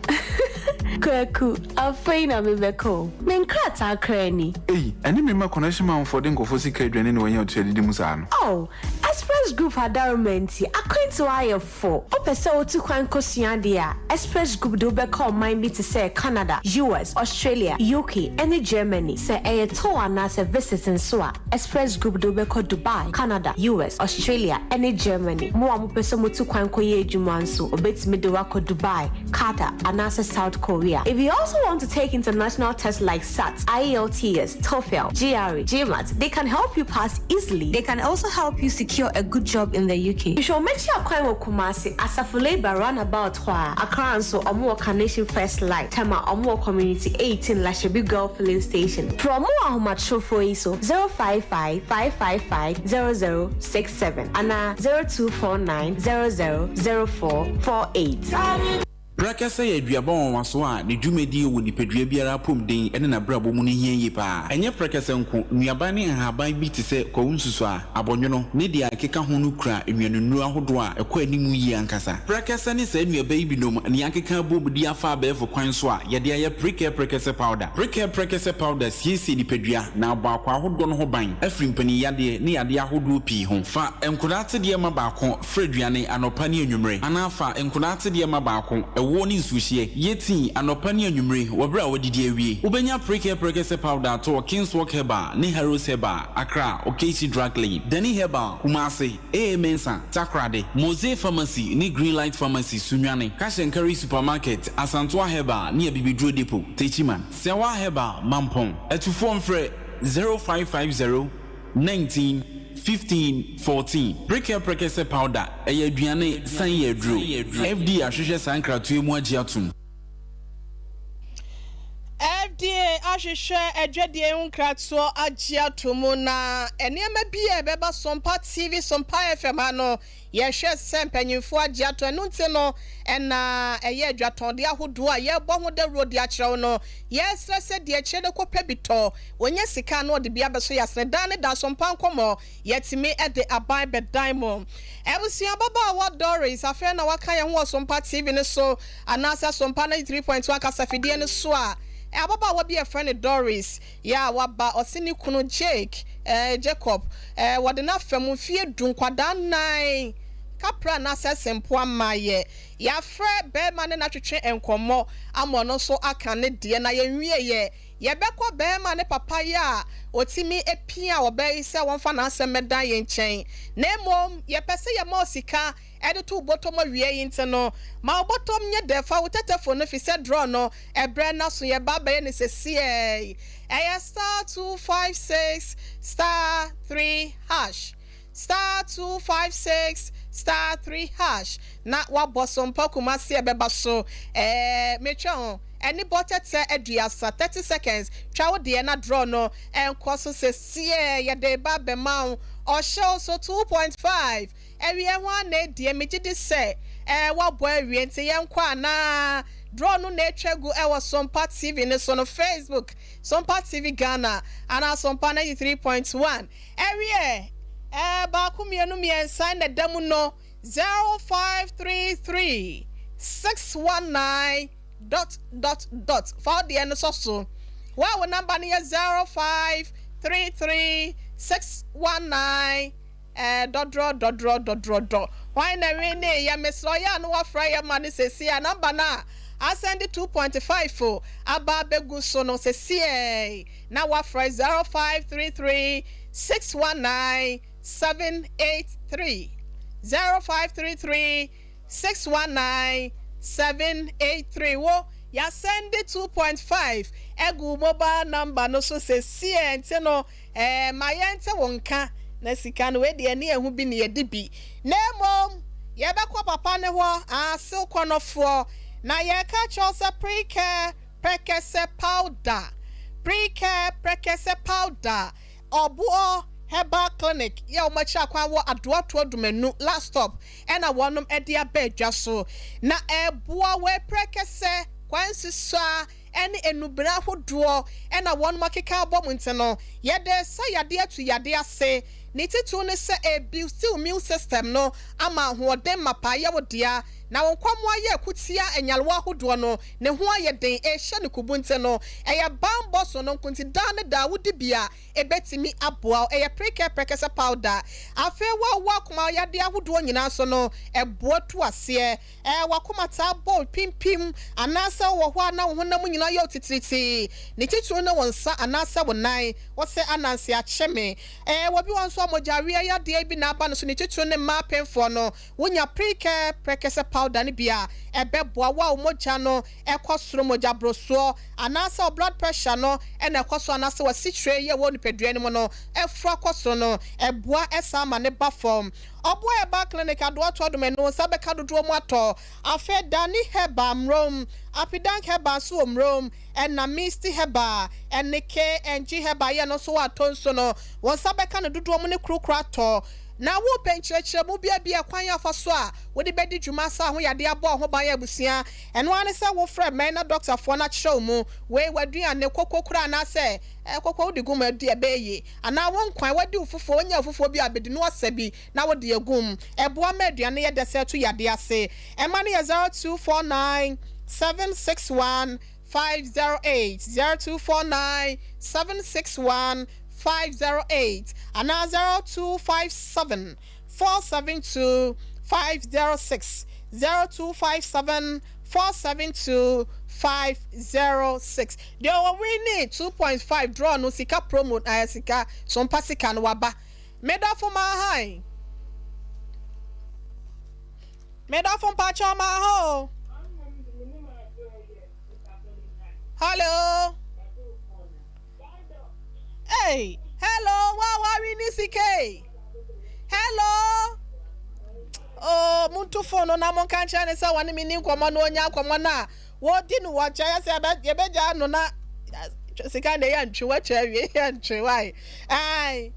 Kwaku, afei na mebeko. Menkrata krani. Hey, and you make connection man for den go for secret when you are to the musan. Oh, Express Group adarumenti. Akwen to IF4. Opese otu kwan kosia dia. Express Group do be call mind me to say Canada, US, Australia, UK, and Germany. Say a tour and say visiting so. Express Group do be call Dubai, Canada, US, Australia, and Germany. Mo amu pese mo tu kwan koye jumanso. Obeti me do wako Dubai, Qatar, and South Korea. If you also want to take international tests like SAT, IELTS, TOEFL, GRE, GMAT, they can help you pass easily. They can also help you secure a good job in the UK. You should mention your Kwan Kumasi, Asafule Runabout Hwa, Accra and so Omo Carnation First Light, Tama Omo Community 18 Lashabi Girl Filling Station. From more how much show for ISO 055-555-0067 and 0249-000448. Prakasa ya duabon waso a ne dwumedi wo nipadua biara pom den ene na brabo mu ne hie yi pa enye prakasa nko nuaba ne haban bi te se kwunsusu a abonwono ne dia akeka ho no kura enwanunu ahodo a ekọ animu yi ankasa prakasa ne sa nuaba yi binom ne akeka bobudi afa abefo kwan so a ye dia ye prakasa powder siesi nipadua na abakwa ahodo no ho ban afrimpani yade ne yade ahodo pi ho fa enkodate de ma baako freduane anopa ne enwumre anafa enkodate de ma baako warning sushi yeti anopa ne anwumre wobra wodidi awie ubenya prakasa powder to Kingswalk Herbal ne Harrows Herbal Accra Okesi Drug Lane Dani Herbal Kumasi Mensa Takrade Mose Pharmacy ne Greenlight Pharmacy Sunwane Cash and Carry Supermarket Asantwa Herbal ne Bibidro Depot Techiman Sewa Herbal Mampong etufo mfre 0550 19 15-14 Prakasa powder eye aduane san ye dro FDA ahwehwe sankratoe mu agiatum FDA ahwehwe adwade nkratoe agiatum na enema bia beba Sompa TV Sompa FM ano ye hwe sempanyimfo agiato enu nte no ena eye adwaton de ahodo a ye bo ho de road a kyerew no ye stress de kire de kopa bito onye sika no de bia beso yasne dan da Sompa Nkomo yetimi e de abai be diamond ebusia baba wa Doris afa na waka ye ho Sompa TV ne so anasa Sompa 3.1 kasafidie ne so a ababa wa be a friend Doris ya waba osini kunu Jake Jacob wade na fam fie dunkwada nan kapra na sesempo amaye ya fre be mane na twetwe enkomo amono so aka ne de na ye nwie ye beko be mane papa ya otimi epia obai se wonfa na asemedan ye nchen na emom ye pese ye ma osika editu bottom awie yinte no ma bottom nye defa wotetefo no fi se draw no ebre na so ye baba ye ne sesi star 256 star 3 hash star 256 star 3 hash na wa Sompa Kumasi ebeba so metwa any botete eduasa 30 seconds twa de na draw no enko so sesi ye de ba be ma o show so 2.5 ewie ho na de megide se wa bo awie nti ye nkwa ana draw no na etwagu ewo Sompa TV ne so no Facebook Sompa TV Ghana ana Sompa 93.1 ewie ba kumienu miensa na damu no 0533 619 ... for the end so wow number near 0533 619 ... why na we ne ya mesro ya no wafra ya mane sesi ya number na I send it 2.5 for aba begu so no sesi na wafra 0533 619 783 0533 619 783 wo ya send it 2.5 egu mobile number no so se ente no mayente wonka na sika no we de ne ehu bi ne yedi bi na mom ye bekwa papa ne ho asil konofo na ye ka chose pre-care prekese powder obo herbal clinic ye o macha kwan wo adoato dumenu last stop ena wonom ede abedwa so na eboa we prekese kwan sisa ene enubra hodoɔ ena wonom akeka abom nteno ye de sa yade atu yade ase ni titu ne se a boost immune system no ama hoɔden mapa ye wodia na wonkwamo aye kutia enyalwa hodoɔ no ne ho aye den ehye ne kubunte no eye bambo so no nkunti dan ne da wodi bia ebetimi aboa eye prekese powder afe wa kuma yade ahodoɔ nyina so no eboa tu ase wakomata ball pimpim anasa wo ho ana wo honam nyina ye otitiriti ne titu ne wonsa anasa wonan wo se ananse akyeme wobi won so amojare yade bi na aba no so ne titu ne ma penfo no wonya prekese powder ni bia ebeboa wa umoja no ekosoro moja broso anasa blood pressure no ena ekoso anasa wasitre ye wo nipadua ni mo no efra kosoro no eboa esa ma ne ba form oboa eba clinic adoato domenu sabeka dodo mo ato afe dani heba mrom apidank heba so mrom ena misty heba enike enji heba ye no so atonso no won sabeka no dodo mo ne krokro ato na wo penkyerɛkyerɛ mu bia kwan afa so a wo de bedi dwuma sa ho yade abo ho ban abusia eno ane se wo frɛ men na doctor fo na kyerɛ mu we waduan ne kokokura na se kokko di gum adu ebeyi ana wo nkwan wadi ufufo onya ufufo bi abedi no asabi na wo de agum eboa ma aduan ye de se to yade ase ema ne 0249 761 508 0249 761 508 and 0257 472 506 0257 472 506. They are winning 2.5 draw no sika promo sika Sompa sika no waba. Meda for my high. Meda for Pacha ma ho. Hello. Hey, hello, wa ni CK. Hello. Oh, muntu fono na mon kan chane sa wani mini nkomo no onya nkomo na wo di no wa cha ya se ye beja no na sika na ya ntwe wa cha wie ya ntwe wai. Ai.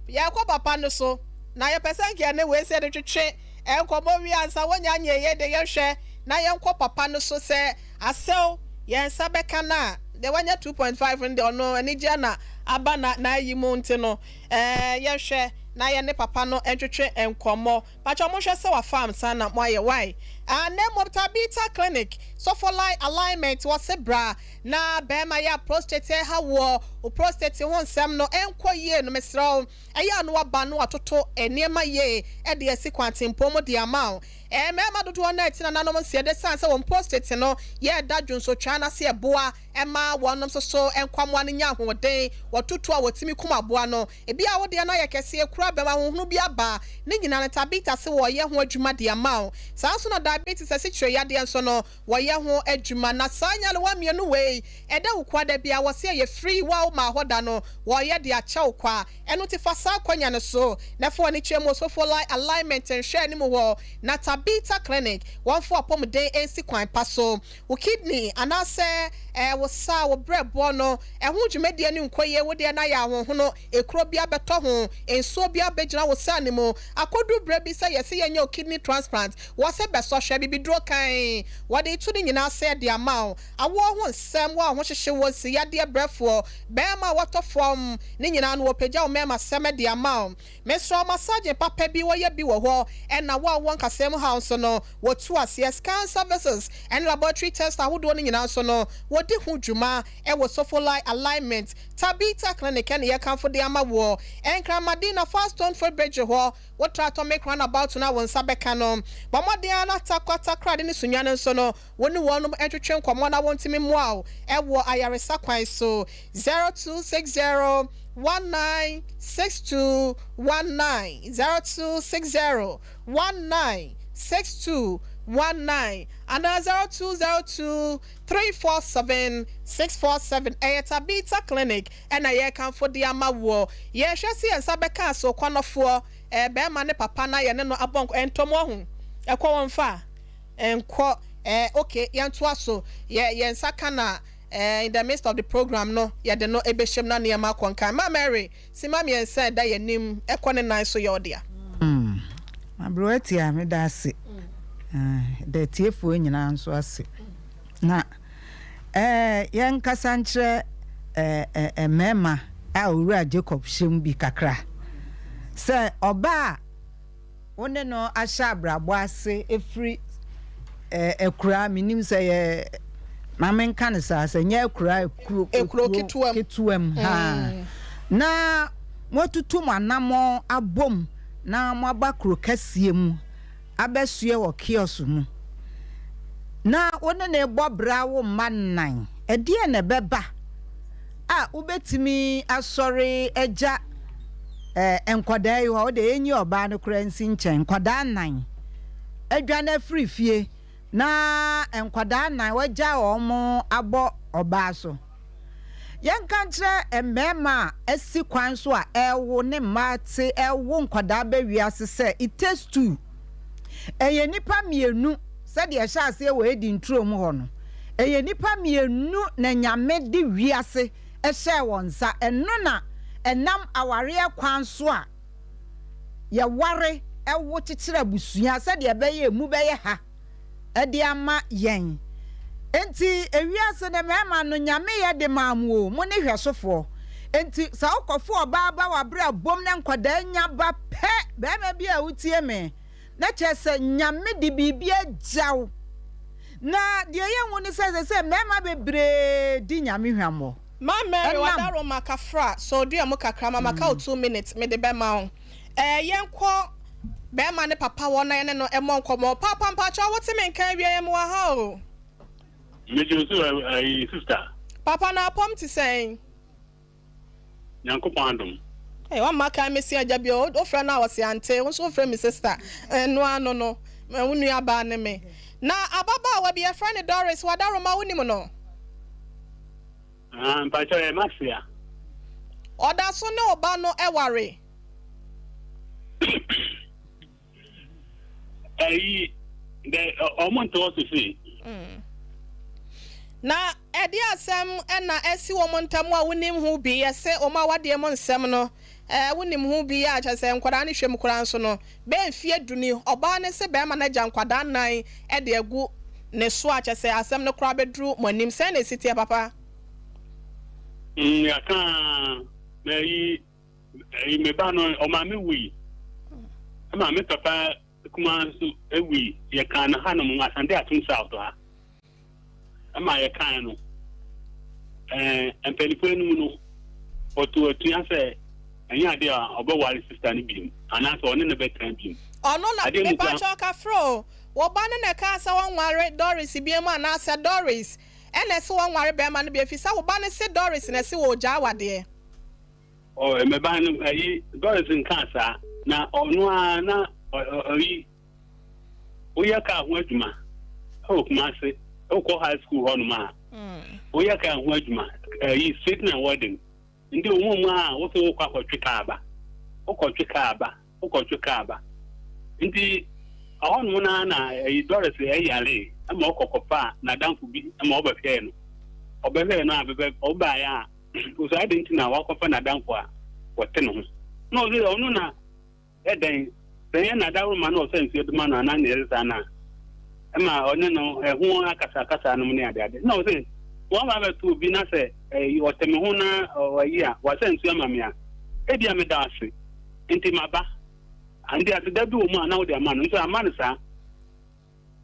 Ya kwa papa no so na ye person ke na we se de twetwe enkomo wi ansa wonya nya ye de ye hwe na ye nkwa papa no so se asew ye nsa beka na de wanya 2.5 ndi ono ani gya na aba na yi mu nti no ye hwe na ye ne papa no entwetwe enkomo pacho mo hwe se wa farm sana mo aye why name of Tabita clinic so for like alignment was a bra na bema ya prostate ha wo o prostate ho nsem no enko ye no mesraw eya no aba no atoto eniema ye e de asikwante mpomo de amount mema dodo na etina na no se de san se won prostate no ye da dwonso twa na se eboa ema wonom so enkwamo an nya hoden wototo a wotimi kuma boa no ebia wo de na ye kese ekura bema hohunu bi aba ne nyina na Tabita se wo ye ho adwuma de amount san so no diabetes asitre yade enso no wo ye ho adwuma na sanya le wa mienu we eda ukwada bia wo se ye free wa ma hoda no wo ye de acha ukwa eno ti fasa kwanya no so na fo ni chemo so for like alignment and share ni mo wo na Tabita clinic one for apom den ensi kwan paso wo kidney anase wo sa wo brebo no ho dwumade ani nkoye wo de na ya ho no ekro bia beto ho enso bia begina wo sa ni mo akodu brebi say ye se ye nya kidney transplant wo se beso hwe bibi dro kan wo de tu ni nyina se de amount awo ho nsem wo ho hyehye wo si ya de brefo be ma wato form ni nyina no wo pagya wo mema seme de amount mesro massage papa bi wo ye bi wo ho na wo won kasem house no wo tu ase scan services and laboratory test ahodo ni nyina so no wo de hu dwuma e wo sofoli alignment Tabita clinic and ye kan for de ama wo enkramadina fast stone for bridge ho wo try to make run about na won sabeka no ba modern atakwata krade ni sunyane so no woni wonum entwetwe nkomo na wontimi moa e wo ayaresa kwan so 0260 196219 0260 196219 and 0202 347 647 Tabita clinic and I can for the amawo ye hwese ensa beka so kwanofo be ma ne papa na ye ne no abonko entomo ho ekwo wonfa enko okay yanto aso ye ensa kana in the midst of the program no ya de no ebeshem na niam akonkan ma Mary si ma me say da yanim ekone nan so ye odia abroatia me da ase da tiefo nyina nso ase na yen kasantre mema a owura Jacob shem bi kakra se oba one no ahya abrabo ase efri ekura minim se ye mamen kan sa se nya ekura ketuam ha na motutu manamo abom na mo abakro kasie mu abesue wo kiosk mu na one na ebo brawo mannan edie na beba a ubetimi asori eja enkwada yi ho de enyi oba no kura nsi nchen kwada nan edwa na free fie na enkwada nan waja omo abo oba so yankantre emema esi kwan so a ewo ne mate ewo nkwada ba wiase se it takes two eye nipa mienu se de ehya ase we edi ntro mu ho no eye nipa mienu na nyame de wiase ehye wonsa eno na enam aware kwan so a ye ware ewo kikira busua se de beye mu beye ha edi ama yen enti ewiase na mema no nyame ye de mamu mo ne hwesofo enti sa okofo oba wabra bom na nkwada nya ba pe be ma bia wutie me na chese nyame de bibia jaw na de ye hu ni se mema bebre di nyame hwamo ma Mary wadaro makafra so do am kakra ma maka 2 minutes me de be ma on yenko be ma ne papa wona ye no emo nkomo papa mpacho wote me nkan wie yem wa ha o mejo so sister papa na pom ti sen yanko pandum wa maka mesi aja bi o fra na wose ante wo so fra me sister no ano no wonu aba ne me na ababa wa bi e fra ne Doris wadaro ma woni mo no mpacho e maxia oda so ne oba no eware de omonto to see na edi asem na esi wo montam a wonim hu bi yese o ma wade mo nsem no wonim hu bi ya chase nkwada ne hwem kura nso no be mfie duni oba ne se be ma na gya nkwada nan e de egu ne so a chase asem ne kura bedru monim se na sitie papa ya kan me ba no o ma me wi ama me papa kuma nso ewi ya kan na hanom asande atum south ha ama ya kan no empelifo enu no otu ya se anya ade a obewari sister ni bim ana so one ne betan bim ono na me pa choka fro wo ba ne ka sa wanware Doris biem ana sa Doris ene se wanware be ma ne be fi sa wo ba ne se Doris na se wo ja wade me ba no Doris nka sa na ono a na oya ka ho adwuma o kuma se o ko high school ho no ma oya ka ho adwuma street na wedding ndi o mu a wo so kwa kwatweka aba o kwatweka aba ndi ahụ no na Doris yale ama okokopa na danfu bi ama obafie no obefie no abebe oba ya o so ade ntina wakofa na danfu a wote no no ono na eden then na dawo ma no sense eduma na na neresa na ema one no ehu akasa no ne ade no say won ma betu bi na say oteme hu na oyi a wa sense amame a e bia me da ase nti maba andi ate da bi wo mu na wo de ama no so ama no sa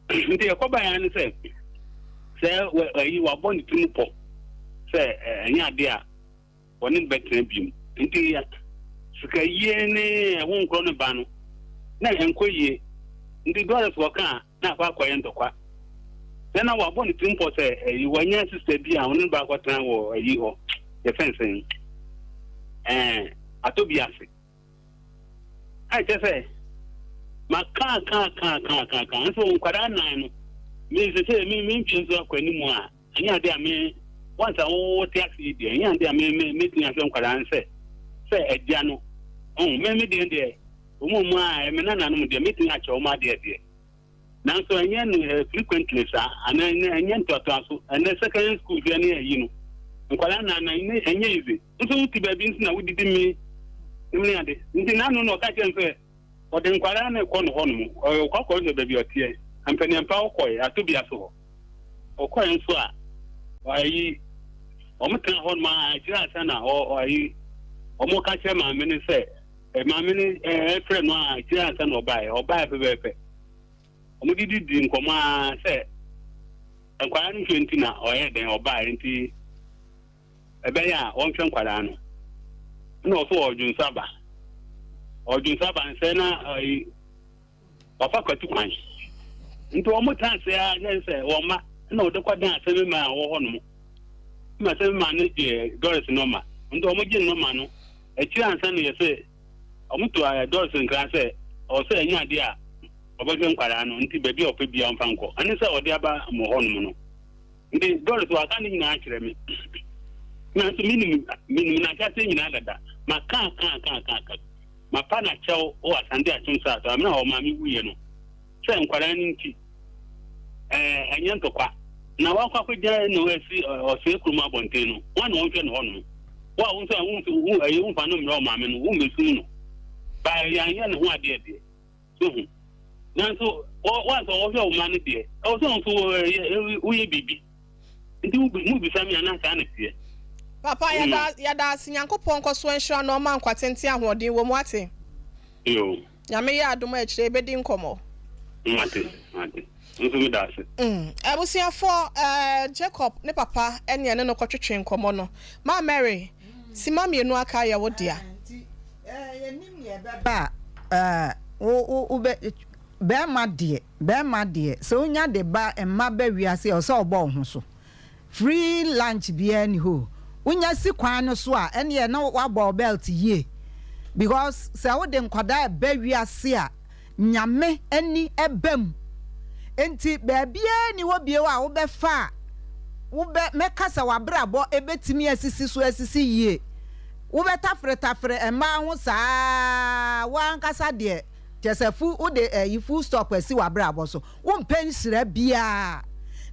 nti e koba ya ni say wa boni tumupo say enya ade a woni betre bium nti ya suka ye ne ehu nkro ne ba no na enkoye ndi Doris woka na kwa kwaye ndokwa na wa boni timpo se wanya sister bi a wonu ba kwatan wo ayi ho ye fensen atobiase ai tese ma ka so nkwara nan no mi se mi mpinzo akwani mu a anya de a me once a wo taxi de anya de a me tin so nkwara nse se edia no me de umu a me na nanom de metin a che o ma de nanso enye no frequently sa ana enye ntoto and the secondary school there near you know nkwala na enye izi nso wuti baby nsi na wudidi mi nimle ade nti na no ka chen se o de nkwala na ko no hono o kwakọ no baby otie ampani ampa okoy atobi aso okoy nso a ayi o mtan hon ma jira sana o ayi o mo ka che ma me ni se ma me ni friend no a jira sana obai pepe o didi nkoma se nkwara ni 20 na o ye den obai nti ebe ya o ntwe nkwara no na o so odun saba nse na ayi papa kwatu kwan nti o mo tan se ya se o ma na o de kwadan asemi ma wo ho no ma se ma ne je Doris no ma nti o mo je no ma no e chi ansa ne ye se o mo to Doris nkran se o se enya de a obaje nkwara no nti baby o pe bia mfa nko ani se o de aba mo ho no no nti Doris wa kan ni na akire me na so minimum na ka se nyina dada ma kan ma pa na chao o asande atumsa to amna o ma mi wuye no se nkwara ni nti enye ntokwa na wa kwa ja no esi o se kuruma bonte no wa no hwe no no wa wo so wo ayi wo fa no mra o ma me no wo mesu no ba ya nya no ho ade so na so wa so wo hwe o ma ne de o so wo ye bibi nti mu bi sami ana ka na tie papa yada sinyankopon koso enhwa no ma nkwatente ahoden wo mu ate yo nyame ya adom a kire bedi nkomo mate nso mi da se abusiafo Jacob ne papa ene ne no kwatwetwe nkomo no ma Mary si ma mienu aka ya wodia yenim ye beba o be ma de so nya de ba emma ba wiase o so obo ho so free lunch bia ni ho unya si kwan no so a ene na wabọ belt ye because se wo de nkwada ba wiase a nyame ani ebam enti baabia ni wo bie wa wo be fa wo be mekasa wabrabo ebetimi asisi so asisi ye wo be tafre ema ho saa wan kasa de jesefu wo de full stop asi wabrabo so wo mpensira bia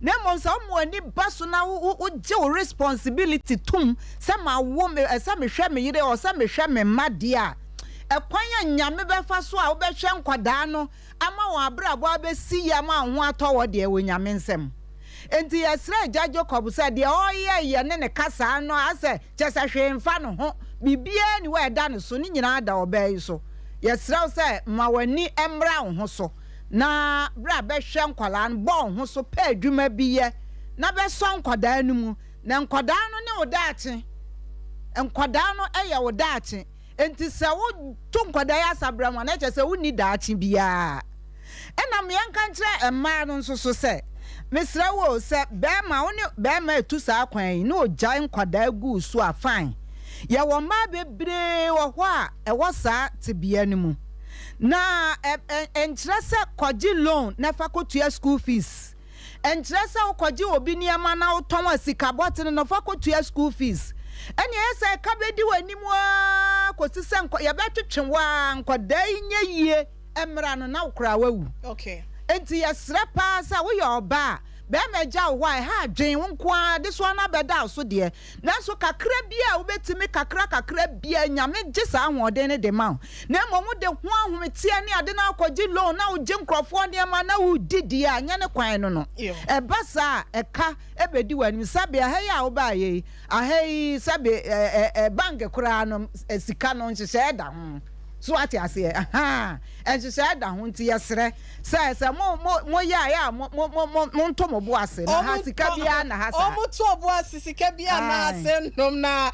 na monsa mo ani baso na wo je responsibility tum se ma wo me se me hwe me yire o se me hwe me made a ekwanya nyame befa so a wo be hwe nkwada no ama wo abrabo abesi ya ma ho atọwo de wo nyame nsem enti yesra Jacob se de oye ne kasa no ase chese hwe mfa no ho bibia ni we da no so ni nyina da obai so yesra se ma wani emra ho so na bra be hwe nkwala no bo ho so pa adwuma biye na be so nkwada no mu na nkwada no ne odaache nkwada no eye odaache enti se wo to nkwada ya sabra mo na che se wo ni daache bia ena me yanka nkyere emma no nso so se mesra wo se be ma etu sa kwan no ogya nkwada gu so a fine ye wo ma bebre wo ho a e wo sa te bia no mu na entrese kwaji loan na faculty school fees entrese kwaji obi ni ama na uton asika botin na faculty school fees eni ese ka bedi wanimu a kosise ya betwetwe wa nkwada nye yie emra no na ukra wawu okay enti yesra pa sa wo yo ba be meja wo ha dwen nko de so na beda so de na so kakra bia wo betimi kakra bia nyame gisa ahoden ne de ma na momu de ho ahometia ne ade na akwaji loan na wo je nkrofo ne ma na wo didi a nya ne kwan no e basa e ka e bedi wani sabe ha ya wo ba ye ahai sabe bank kura no sika no nhye da ho so ati ase aha ense da ho nti yesre se mo ya mo nto mo bo ase na ha sika bia na ha sa o mo to bo ase sika bia na ase nom na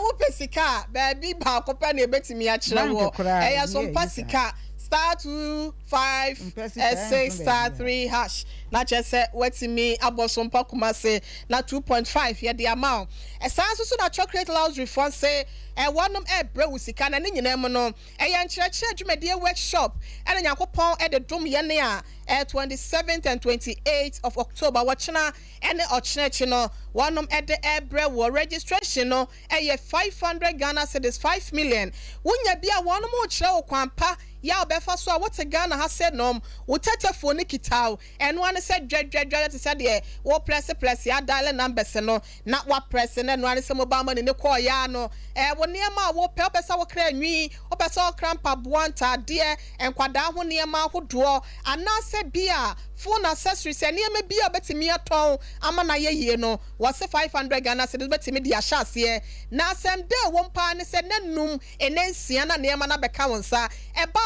wo pesika ba bi ba ko pa na ebetimi a kire wo ya so pa sika *256*3# na chese wetimi Sompa Kumase na 2.5 ye the amount esan so na chocolate luxury for say wonom bre wusika na nyina mu no ye nkyerɛkyerɛ dwumadie workshop ene Yakopon the dom ye ne a 27th and 28th of October wachena ene ochnechi no wonom the bre wo registration no 500 Ghana cedis 5 million wonya bia wonom wo kyerɛ wo kwampa ya obefa so a what Ghana has said nom wo tetefo ne kitaw eno ane said dwedwedwe te said ye wo press ya dial numbers no na wa press na no ane se mobile money ne call ya no wo niema wo pesa wo kra nwi wo pesa wo krampa boanta de enkwada ho niema hodo anase bia phone accessories niema bia betimi aton ama na ye no was 500 Ghana cedis betimi dia hyase na asem de wo mpa ne se nanum enansia na niema na beka wonsa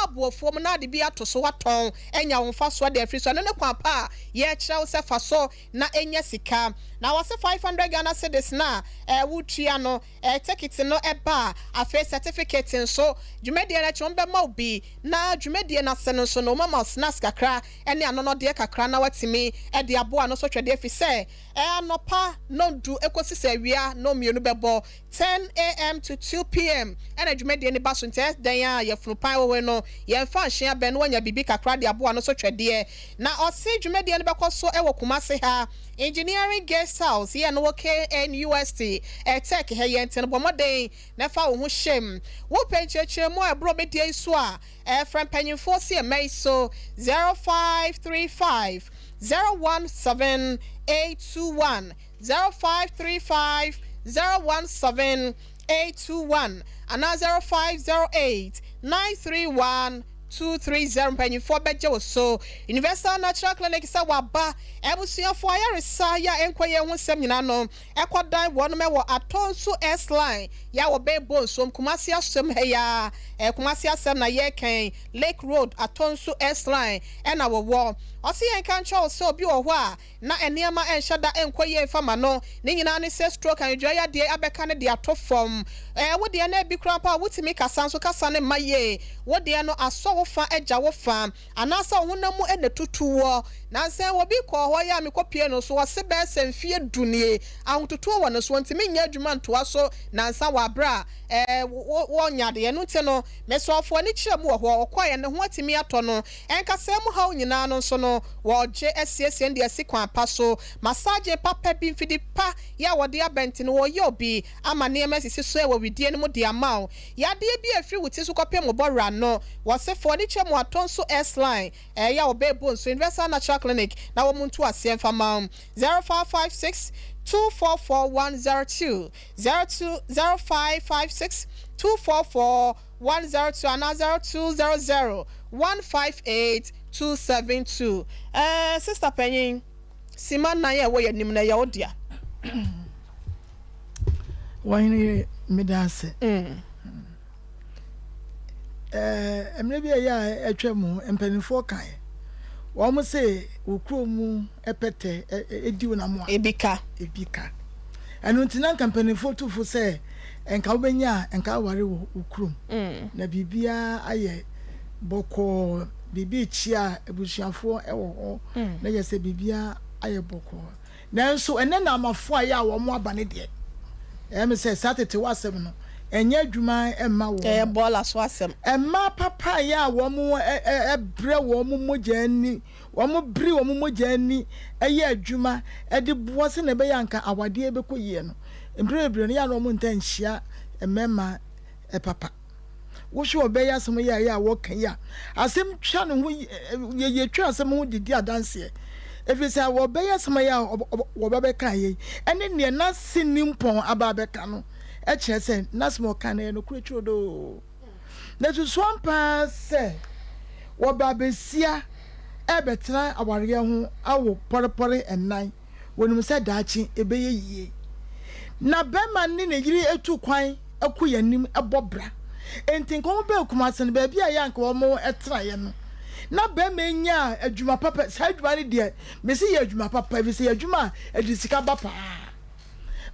buofo mu na de bi ato so waton enya wonfa so de afri so ne kwapa ye kire wo se fa so na enya sika na wase 500 Ghana cedis na wutua no ticket no eba afa certificate so dwumedie na chombe ma obi na dwumedie na se no so no mama snacks kakra ene anono de kakra na watimi de aboa no so twede afi se anopa no du ekosi se wia no mienu bebo 10 a.m. to 2 p.m. ene dwumedie ni baso nte dan ya yefunu pan we no ye fa hye aben wanya bibi kakra de aboa no so twede na osi dwumedie ni bekoso ewo Kumase ha engineering guest house here no KNUST tech he yenten bomoden na fa wo ho shem wo penchechire mo ebro medie so a from panyimfo se mai so 0535 017 821 0535 017 821 and 0508 931 230 panyimfo beje so Universal Natural Clinic sa waba ebusuafo ayaresa ya enkwaye ho sem nyina no ekodan wono me wo atonso S line ya wo bebo nsom Kumase asem he ya Kumase asem na ye kan Lake Road atonso S line ena wo osi yen kan cho so obi wo ho a na eniema enhyada enkwaye fama no ne nyina ne se stroke an dwa ya de abeka ne de atofom wo de na bi krampa wutimi kasa so kasa ne maye wo de no aso wo fa eja wo fa anasa honamu ene tutuwo na se wo bi ko ho ya me kopie no so wo se be semfie dunie ahototo wo no so ntimi nya adwuma ntoa so na nsa wa bra wo nyade no nte no mesofo ni kire mu wo okoye ne ho atimi ato no enkasa mu ha nyina no so no wo je SSN de asikwa paso massage papa bi mfidi pa ya wo de abenti no wo ye obi ama ne emesisi so e wo widie no mu de amao ya de bi afri wuti so kopie mo bora no wo se fo ni kire mu atonso S line ya wo be bon so Universal Natural Clinic na wo muntu asem fama 0556 244102 0556 244102 and 0200 158 272 sister Penyin Siman na ye wo ye nim na ye odia wani medase emre bia ya atwam empanifo kan wo mo se okuro mu epete ediwo na mo ebika anu ntina kampanifo tufo se enka obenya enka ware wo okuro na bibia aye boko bibi chia ebusuafo ewo ho na yese bibia aye boko nanso ene na amafo aye a wo mo abane de me se satete wasem no enya adwuma emma wo bola so asem emma papa ya wo mo ebre wo mo mogani wo mo bri wo mo mogani eye adwuma de boase na be yanka awade ebekoyie no embre no ya no mo ntanhia emema papa wo hwe obeya asem ya wo kan ya asem twa no ho ye twa asem ho didi adanse efisa wo obeya asem ya wo babeka ye ene ne na sinimpon ababeka no echese nasmo kan no kuretro do na to Sompa se wo babesia ebetra aware ho awo porepore enan wonum se daachi ebeye yie na bema ni ne yiri etu kwan akuyanim ebobra entin ko be Kumase ne ba bia yanka wo mo etra ye no na bema nya adwuma papa sa adwuma ne de me se ye adwuma papa bi se ye adwuma edisika bapa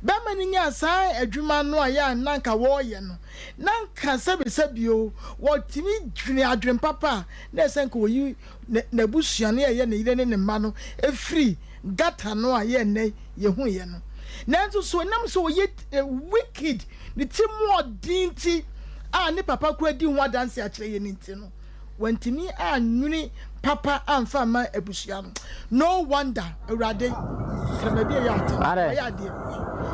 bɛma ni nya saa adwuma no a yɛ nanka wɔyɛ no nanka sɛbisɛbio wɔtimi dwene adwen papa na ɛsɛ nka wɔyi na busua no yɛ ne yire ne ne mma no efiri gata no a yɛ nɛ yɛhu yɛ no nanso so nam so wɔyɛ wicked ne ti mu ɔdinti a ne papa kura di ho adanse akyerɛ yɛ ne nti no wantimi a nwuni papa amfa ma abusua no wonder awurade krama bi yɛ ade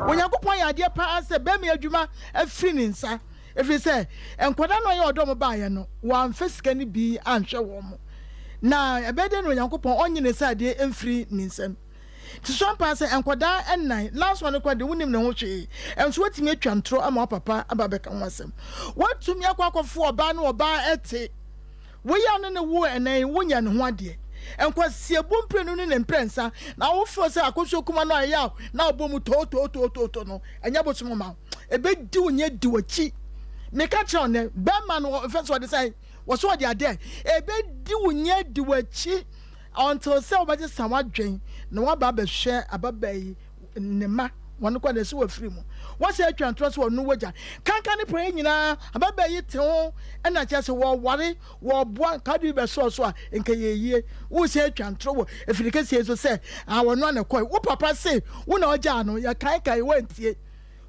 onyankopɔn yɛ ade pa sɛ bɛmi adwuma afiri ne nsa efiri sɛ enkwada no yɛ ɔdɔ mo baayɛ no wɔamfa sika ne bi anhwɛ wɔn mo na ɛbɛde no onyankopɔn ɔnyine sɛ ade emfiri ne nsam ti Sompa sɛ enkwada ɛnan last one kwade wonim ne ho hwee enso watimi atwa ntro ama papa aba bɛka ho asɛm watumi akɔkɔfo ɔba no ɔba ɛte woyɛ no ne wo ɛnan wonya ne ho ade enkwasie bompre no ne mprensa na wofo sɛ akoso kuma no ayɛ na obomu to no enya bosom ma ebedi wonya di wachi meka kyerɛ ne bɛma no fɛso de sɛ wɔso de ade ebedi wonya di wachi until sɛ wobɛgye sawadwen na waba bɛhwɛ ababai ne ma wɔn kɔ de so wafiri mu wɔsɛ atwa ntoro so wɔn wagya kankan ne pɔyɛ nyinaa ababai te ho ɛna kyɛ sɛ wɔware wɔboa kadu bɛ so a nka yɛyie wo sɛ atwa ntoro wɔ efiri kɛse so sɛ wɔn ano kɔ wo papa sɛ wo na ɔgya no yɛ kai wɔntie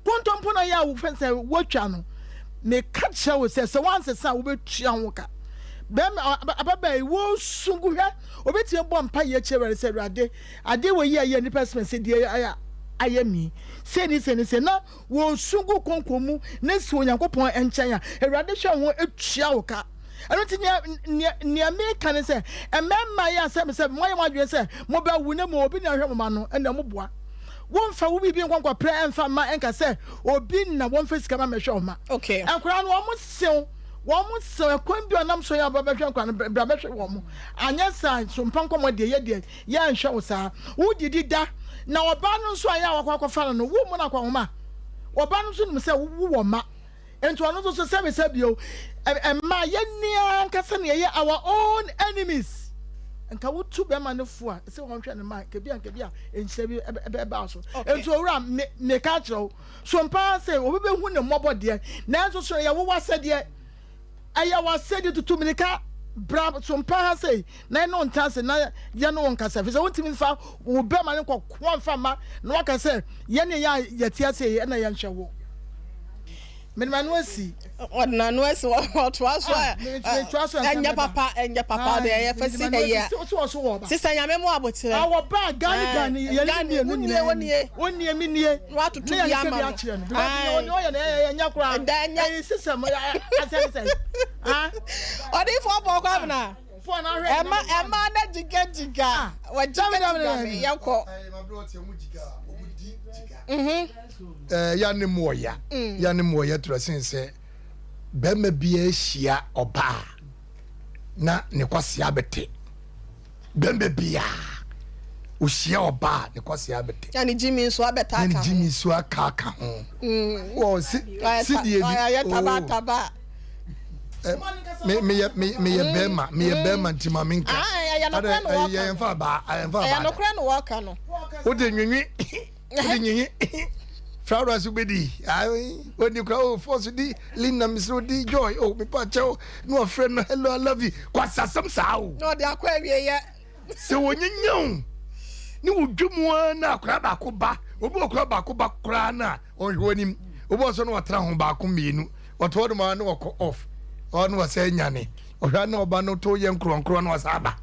kontompo na yɛ wo fɛ sɛ wɔtwa no me ka kyerɛ wo sɛ wansesa wo bɛtua ho ka bɛm ababai wo sungu hwɛ obetie bɔ mpa yɛ kyerɛ sɛ Awurade ade wɔ yi ayɛ nipa sɛ die ayemi seni na wo sungu konkomu na si onyankopɔn enkyɛn a Awurade hwɛ ho etua wo ka ɛno ti ne America ne sɛ ememma yɛ asɛm sɛ mo yɛ madwe sɛ mo ba wu na mo obi na hwɛ mo ma no ɛna mo boa wonfa wo bibi nkwankwa pre emfa ma enka sɛ obi na wonfa sika ma mehwɛ wo ma okay akora no wo sew wɔn mo sɛ kwan bi ɔnam so yɛ abɛhwɛ nkwa no bra bɛhwɛ wɔn mo anyɛ saa Sompa Nkomo deɛ yɛ nhwɛ wo saa wo didi da na ɔba no nso a yɛ akɔfa no wo mo na kwa homa ɔba no nso nim sɛ wo wɔ ma enti ɔno nso so sɛ bio ɛma yɛ nia nkasa ne yɛ our own enemies nka wo tu bɛma no fo a sɛ wɔn hwɛ ne ma kebi a enhyɛ bi ɛbɛba so enti owura me ka kyerɛw Sompa sɛ obi bɛhu ne mmɔbɔ deɛ nanso so yɛ wo wasɛdeɛ aya wasɛdeɛ tutu minika bra Sompa ha sɛ na no ntase na yɛ no nkasa fi sɛ wontimi fa wo bɛma ne kɔ mfa ma na waka sɛ yɛ ne yɛ tia sɛ na yɛ nhwɛ wo menima no asi ɔdena no asi ɔtoa so ɛnyɛ papa de ɛyɛ fɛ si ɛyɛ sister nyame mu abotire awɔ ba gani yɛ ne nyinaa wonnie mi nie watoto bi ama no ɔyɛ ne ɛnyɛ kora ɛyɛ sister mo asɛnsɛ ɔde fo bɔ kwa na ɛma na jiga wɔjiga yɛkɔ ya ne moya trosin sɛ bɛma bia hyia ɔbaa na ne kwase abete bɛma bia ohyia ɔbaa ne kwase abete ya ne Jimmy so abeta aka ne Jimmy so aka ho o si die bi taba me bɛma ntima menka ya mfa ba ya no kra no waka no o de nwinwi Flowers subedi when you cry force di Linda Misro di joy me pacho no friend no hello I love you kwasa sam sao no de akwa wie ye se wonyenyon ni wudwumu na akra ba ko ba obi okra ba ko ba kra na onhwonim obi so no watra ho ba ko mienu oto de ma na wako off ono wasa nyane ohwa na oba no to ye nkronkro na wasa ba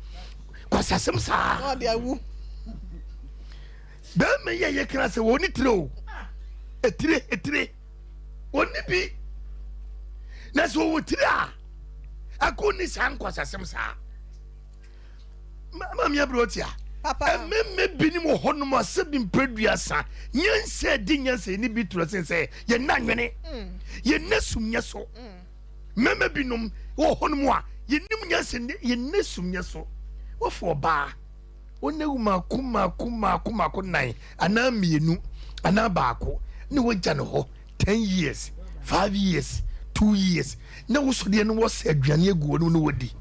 kwasa sam sao no de awu da me ye kra se woni tro etire oni bi na so wotire a akoni san kwasasem sa mama mi abrotia papa memme binim honom asebi mpeduasa nyanse di nyanse ni bi tro sense ye nanwene ye nasumnya so memme binom honom a ye nim nyanse ye nasumnya so wo fo ba onewuma kuma nan ana mienu ana baako ni wagya no ho 10 years 5 years 2 years na wo so de no wo se aduane aguo no wodi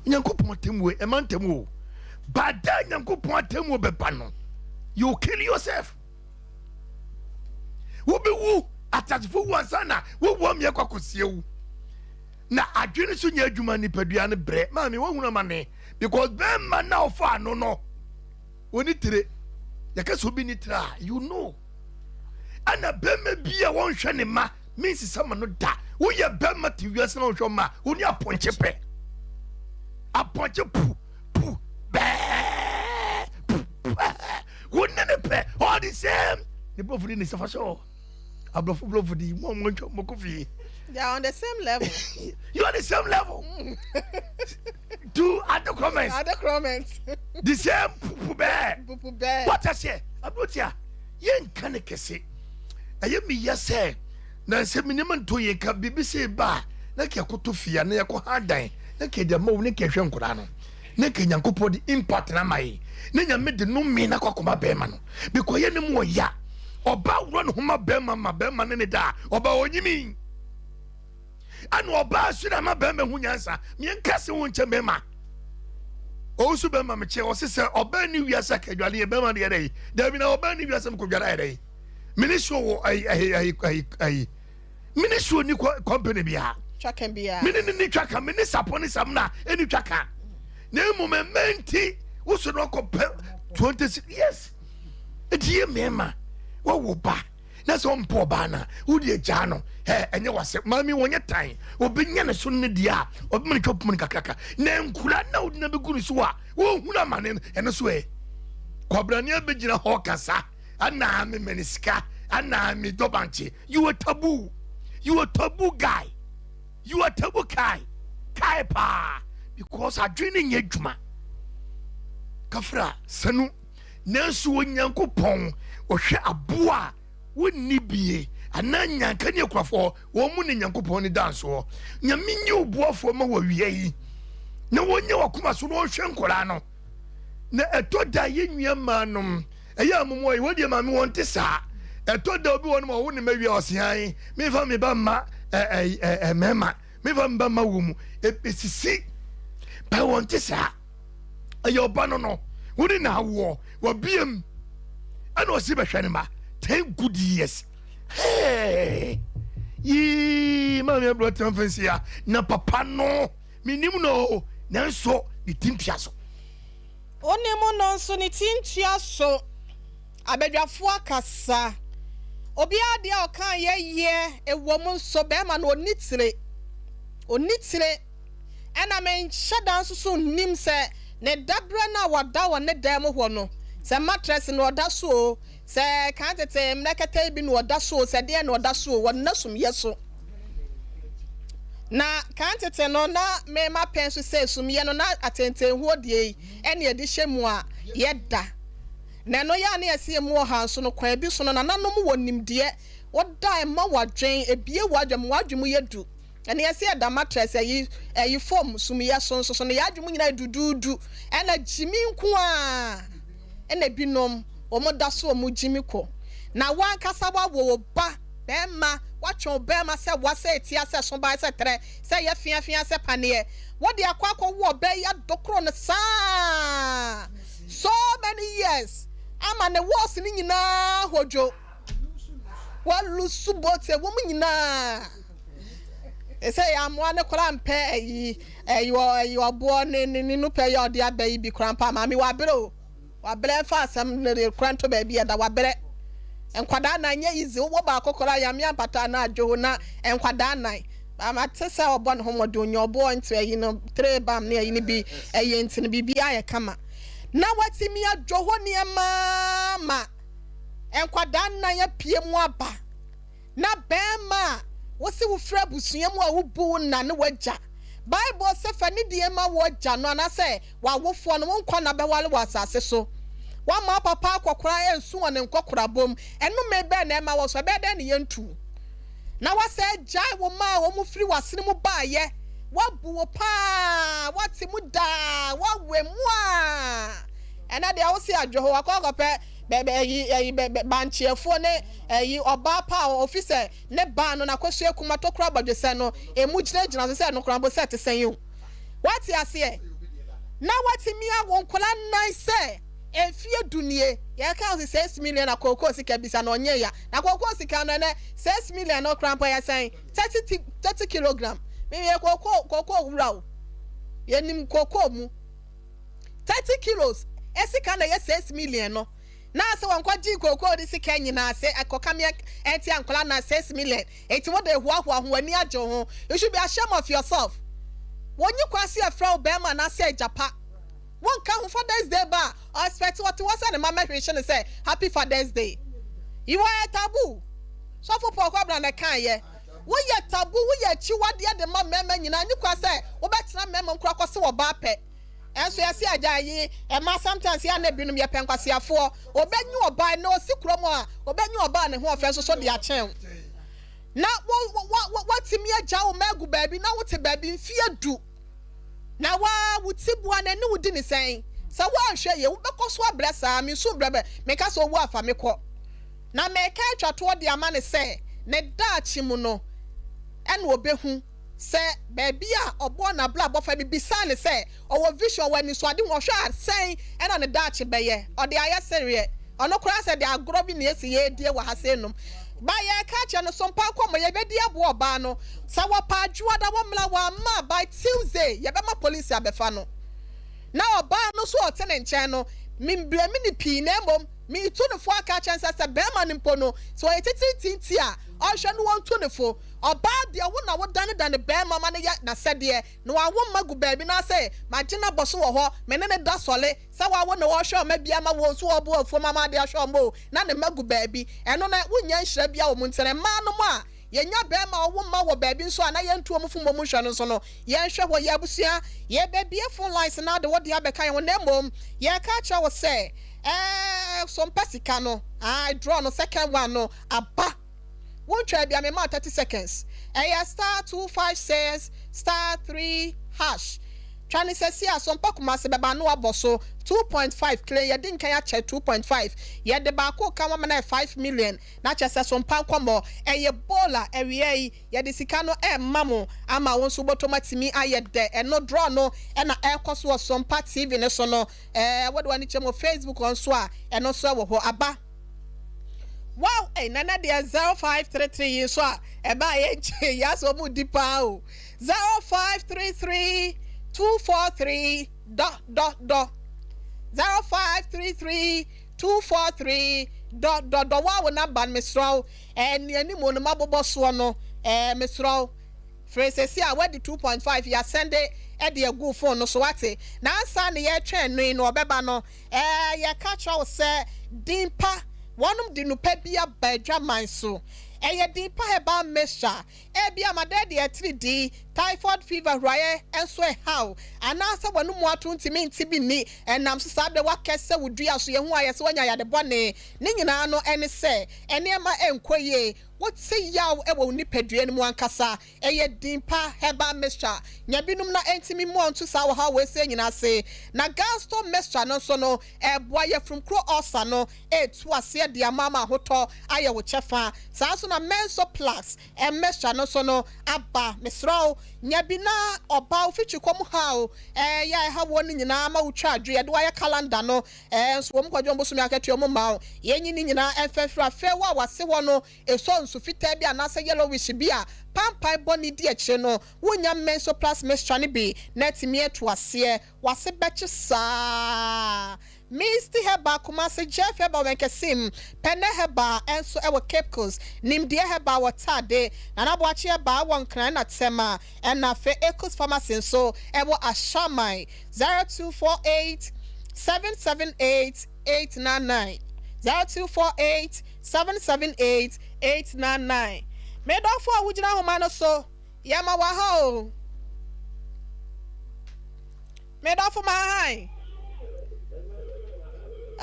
nyankopon temwe e man temwo bada nyankopon temwo beba no you kill yourself wo be wu atasfo wu ansana wo wo me kwakosie wu na adwene so nya adwuma nipadua ne bre maami wo hunu mane because ben man now fa no no oni tire yakaso bi ni tira you know ana bema bia won hwe ne ma means sama no da wo ye bema ti wiase no hwe ma oni aponche pe aponche pu be wouldn't it pay all the same? The both of them is for sure. I bluff for the one coffee. They are on the same level. You are the same level. Two other comments. The same poo bear. What I say? About ya. Yen can I say? I am me, yes, sir. Now, some minimum to ye can be say ba. Like your cotofia, near hard dying. Like the morningcation Kurano. Neke nyankopo di impact na mai ne nya mede no me na kwakoma bema no because ye ne mo ya oba won homa bema ma bema ne da oba onyimi anu oba sura ma bema hu nyansa me nkase won che bema o su bema me che o se oba ni wiasa kadwale ye bema de dai da bi na oba ni wiasa ko dwara dai ministry wo ai ministry ni company bia twaka bia ni twaka mini saponi samna eni twaka na momenti wo so no ko 26 years edi mema wo ba na so mpo ba na wo die gya no enye wase mami wonye tan obenya ne so ne dia obemene twop mun kakaka na nkura na wo na beguru so a wo huna mane eno so kwabrani abegina ho kasa ana me menisika ana me dobanche you a taboo guy you a taboo kai pa because adwene nya adwuma kafra sanu nanso onyankopon ohwe aboa wonni bie ananya kan yakrafo wo mu ne nyankopon ni danso nyaminye obuafo ma wawie yi na wonye wakoma so no hwe nkora no na etoda yenua manom eya momo yi wodi ma me wonte sa etoda obi won ma wo ne mawie osian me fa me ba ma mema me fa me ba ma wo mu epesisi I want to say, your banano, wouldn't now war, or beam. I know Siba Shanima, 10 good years. Hey, ye, mamma brought here, na papa no, minimuno, now so the tin piasso. Only monon sonitin chiasso. I beg your forecast, Obia dia can ye, a woman so beman or nitsle. Ena men shadan so nim se ne dabra na wada wo ne dam ho no se mattress no oda so se kan tete mnekata bi no oda so se de no oda so wo nasum yeso na kan tete no na me ma pen so se sum ye no na atenten ho de ene ye de hyemu a ye da na no ya na ye se mu ha so no kwa bi so no na nanom wo nim de woda e ma wadwen ebie wadwem yedu and yes, the mattress a form sumia son so the yadwum dudu and a Jimmy Kwa and a binom or modaso mu Jimmy Ko. Now one cassava wo ba Bema, watch your Bema said what say Tiasa son by Satre, say your fiancé panier. What the aquaco war bay at Docron sa so many years. I'm on the walls in na hojo. What lose subots a woman na. Say I'm one crampe you are born in no pay your dear baby crampa mammy wabro wabre fast some little cranto baby and wabre and quadana is over cocola yamia patana jona and quadana I'm at say born home doing your boy into a 3 bam near you be a yent in BBI come now what's in me a johonia mama and quadana ya PM na bema wose wo fra busuam a wo bu na ne waja bible se fa ne die ma waja no na se wa wofo no wonkwa na be wale wasase so wa ma papa akokora ensu won nkokora bom eno me be na ma wo so be de ne yentu na wa se jai wo ma wo mu firi wasene mu baaye wa bu wo pa wati mu da wa we mu a ena de wo se adwo akokope bebe banchiefo ne oba pa officer ne ba no na kwasu ekuma to kra badwese no emu gyina se no kra bo set sen you what you say na what me a won kola nai say efie dunie ya ka 6 million akoko sika bisa no nye ya na akoko sika no na 6 million no krampo ya san 30 kilogram me ye koko wura o ye nim koko mu 30 kilos esika na ye 6 million no na se wankwa ji koko di sika nyina se akoka me enti ankola na 6 million enti wo de huahua ho ani ajo ho you should be ashamed of yourself wonyi kwasi afra obema na se japa one come Father's Day ba or expect what was the mama creation say happy Father's Day. You are taboo. So for problem na kan ye. We ye taboo, we ye chi what the mama men nyina nyi kwa say wo betina mema nkura kwose wo ba pe. Enso ye se aja yi e ma sometimes ya na binum ye pen kwase afo obenyu oba na osi kromo a obenyu oba ne ho ofe so de a chen. Na what me aja wo magu baabi na wo te baabi mfie du. Na wa wutibua na ne wudi ni sen sa wa hwe ye wo bekoso abresa mi so brebe me ka so wo afa me ko na me ka twato de ama ne se ne daachi mu no ene obehu se baabi a obo na bla bofa bi bisa ne se owo vision wani so ade wo hwe sen ene ne daachi beye ode aye serie ono kura se de agoro bi na esi ye die wa ha se num ba ye ka che no Sompa Nkomo ye bedi abo oba no sa wa pa adwua da wo mla wa ma by Tuesday ye be ma police abefa no na oba no so ote ne nchen no mi blame ni pi na mom mi tu ne fo aka chen se be ma ni mpo no so ye titi a o hwe no won tu ne fo oba de wo na wo dane be ma ma ne ya na se de no wa wo magu baabi na se ma gina boso wo ho me ne da sole sa wa wo na wo hwe ma bia ma wo so obo afo ma ma de hwe mo na ne magu baabi eno na wo nya nhira bia wo muntere ma no mo a ye nya be ma wo ma wo baabi nso ana ye ntuo mfu mo mu hwe no nso no ye hwe ho ye abusua ye baabi e phone lines na de wo de abeka ye wo na mom ye ka cha wo se Sompa sika no I draw no second one no aba won't try be a 30 seconds. Star 256 star 3 hash. Trying to see Sompa Kumase beba no aboso 2.5 clay. You didn't care check 2.5. You the bako come on 5 million. Not just as Sompa Nkomo. Ye bola area. You the sikano mamo. Ama won subo tomatimi aye de. And no draw no. And na air cost was Sompa TV ne so no. What do I need to Facebook on swa. And no so wo aba. Wow, nana dia 0533 so e ba ye nche ya so mu dipa o 0533 243 dot 0533 243 dot wow na ban mesro ani mo no mabobo so no mesro frese a we di 2.5 ya send e de agu phone no so wate na ansa ne ye twen no obeba no ye catch out say dimpa wanum di no pa bia badwa man so eye din pa heba mesha bia madade e 3D typhoid fever roye enso e how anasa wanum ato ntimi ntibi ni enam so sabe wakese wudua so ye hu ayese wanya yade bone ne nyina no ene se ene ma enkoye wotse yaw ewo nipadua no mu ankasa eye din pa heba mesha nyabinum na entimi mu onto sa wo ha we se nyina se na gasto mesha no so no eboa ye from kro osa no etu ase de amama hoto aye wo chefa sa so na menso plus mesha no so no aba mesro nyabina oba ofichi kom ha o ya ha wo ni nyina ma utwa adwe ye de wa ye calendar no so wo mkwadwo mboso mi akatu mo ma ye nyi ni nyina enfefra fe wa wase wo no eso nso fita bi anase yellowish bi a pampai boni di eche no wonya menso plus mestra ne bi net mi etu ase wase beche sa Misty Heba Kumase Jeff Heba wenkesim Pene Heba enso ewo Cape Coast Nimdie Heba watade na bwachi Heba wankran na tema ena fe Ecos Pharmacy so ewo Ashamai 0248 778 899 0248 778 899 Medofo awujina homano so yama wa ho Medofo ma hai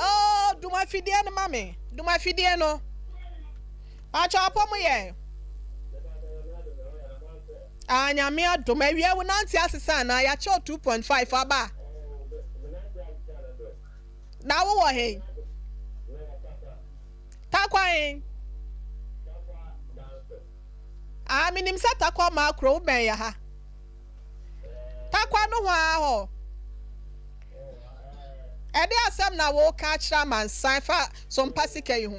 Oh, do my fidie no mame. Do my fidie no. Acha apomo ye. Anya me do me wi e nanti asesa na ya cho 2.5 aba. Na wo he. Takwa he. Minim sa takwa ma kro ben ya ha. Takwa no ho a ho. Ede asem na wo ka kira man san fa Sompa sika yi ho.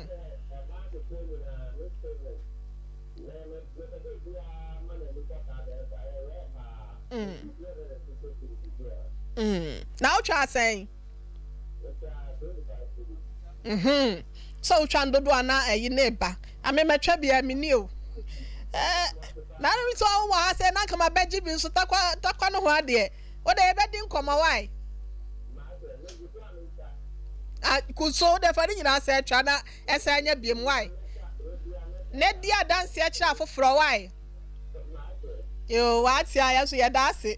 Na o twa saying. So twa dodo ana eyi neba. Amemetwa bia mini o. Na no so wa say na kama beji bi so takwa no ho ade. O de ebe di nkoma why? Kuso de fari nyina say twa na esa anya biem why? Ne dia dance ya kira afoforo why? Yo, what's ya so ya dase.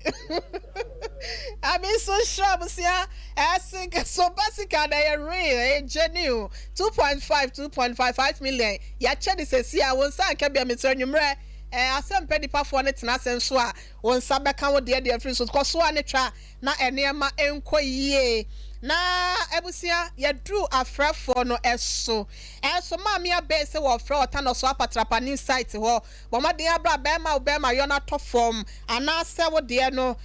I mean so sure busia asking so basically they real genuine 2.5 million. Ya che de sesi a won san ka bia metre nwumre asem pedipa fo ne tena sen so a won sa beka wo de free so ko so a ne twa na enema enko yie. Na ebusia yadru afrafo no eso ma me abese wo fra ota no so apatrapa ni site ho bo ma de abra be ma yo na to form ana se wo de no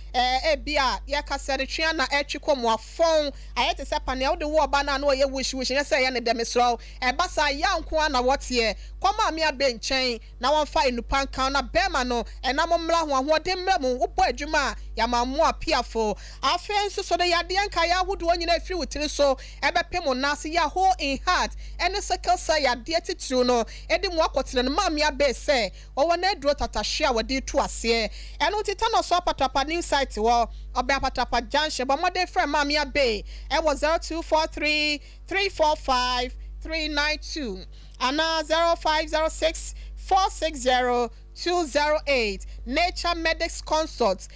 bia ye ka se de twa na etwiko mo afon ayete se pane wo de wo ba na no ye wish ye se ye ne demesro basa ya nko na wote koma me abe nchen na won fa enupan kan na be ma no na mo mra ho de mra mu wo bo adwuma ya ma mo apiafo afen so de yade anka ya hudu na free witiri so ebe mo nase ya whole in heart ene circle say ya de titru no edi mo akotene no ma me abe se wo na aduro tatahwe a wode tu ase eno tita no so apatapa new site wo obe apatapa junction but mo de friend ma me abe e was 0243 345 392 ana 0506 460 208 Nature Medics Consult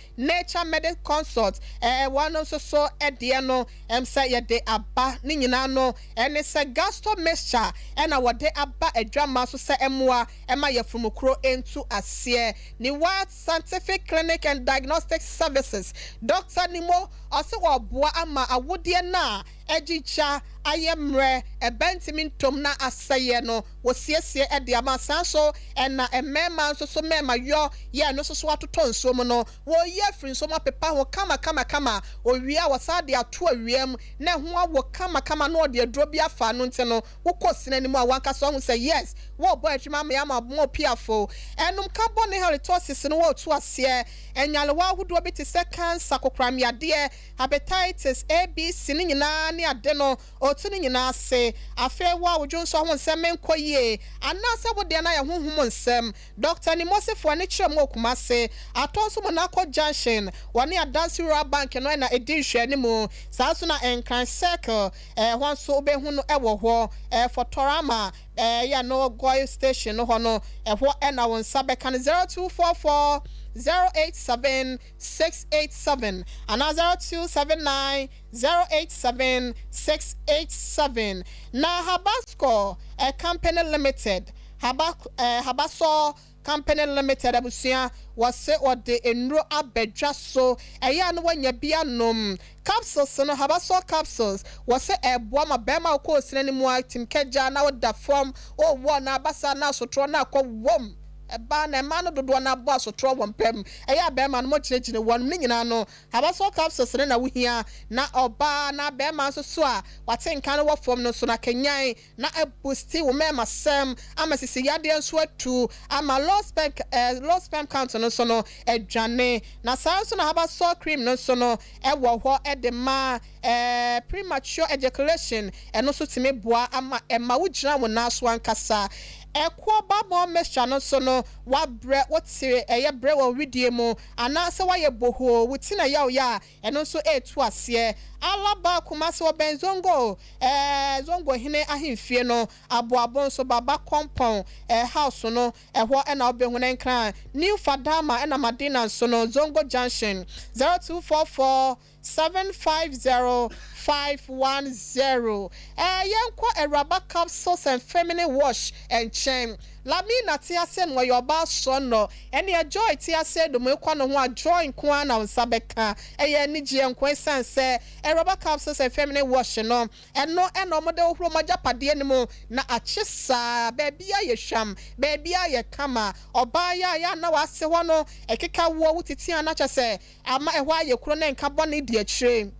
one also so ediano say ye de aba ni nyina no ene se gastro mixture ena wode aba adwama so se emwa ema ye frumukro entu ase ni what scientific clinic and diagnostic services Dr. Nimo ose wo boa ama awode na ejicha ayemre ebentimintom na aseye no wo siesie ede ama sanso ena emema so mema yo ye no so atoto nso mu no wo ye free nso ma pepa ho kama o wia wasade ato awiem na ho awo kama no de adro bi afa no nte no wo kosina ni mu a wanka so ho say yes wo boy atwima ma ya ma mo piafo enum carbon resources no wo to ase enyalewa hudo bi te se cancer kokramyade hepatitis ABC ni nyina ni ade no otu ni nyina ase afewa wodwo nso ho nsem enkoyie anase wo de na ye honhom nsem Dr. Nimosefo ne kyerem okumase atonso mo na akọ junction woni adansi rural bank no na edinhwe ni mu sanso na enkran circle hon so obehu no ewo ho fotorama ya no goy station no ho no ho na won sabeka 0244 087 687 and 0279 087 687 na Habasco company limited Habaso company limited abusia wase ode enro abedwa so eya no wanya bia nom capsules no Habaso capsules wase eboa ma bema ko osina ni mu atim keja na woda form o wo na abasa na sotro na akọ wom eba na ma no dodo na bo asotro wompem eya be ma no mo kyeregyine won ni nyina no Habaso capsules na wohia na oba na be ma so so a watenka no wo form no so na kenyan na boost wo mema sem ama sisi yade nso atu ama low sperm count no so no edwane na sanso na Habaso cream no so no ewo ho edema premature ejaculation eno so timi boa ama ema wo gyina wo na so ankasa ekwo babo mixture no so no wa bre wotire eye bre wo widie mu ana se wa ye boho wutina ya eno so etu ase alaba kumase wo benzongo zongo hine ahimfie no aboabon so baba compound house no eho na obehu na nkran new fadama na madina so no zongo junction 0244 750 510 yenko eraba capsules and feminine wash and chain lamina tiase no yoba so no ene enjoy tiase do me kwa no ho join kwa na nsabeka eye ni je enko sense eraba capsules and feminine wash no eno mo de ohuro majapade ni mu na achisa baby aye hwam baby aye kama oba ya na wase ho no ekeka wo wutiti ana chese ama ehwa aye kuro na nka bone di akire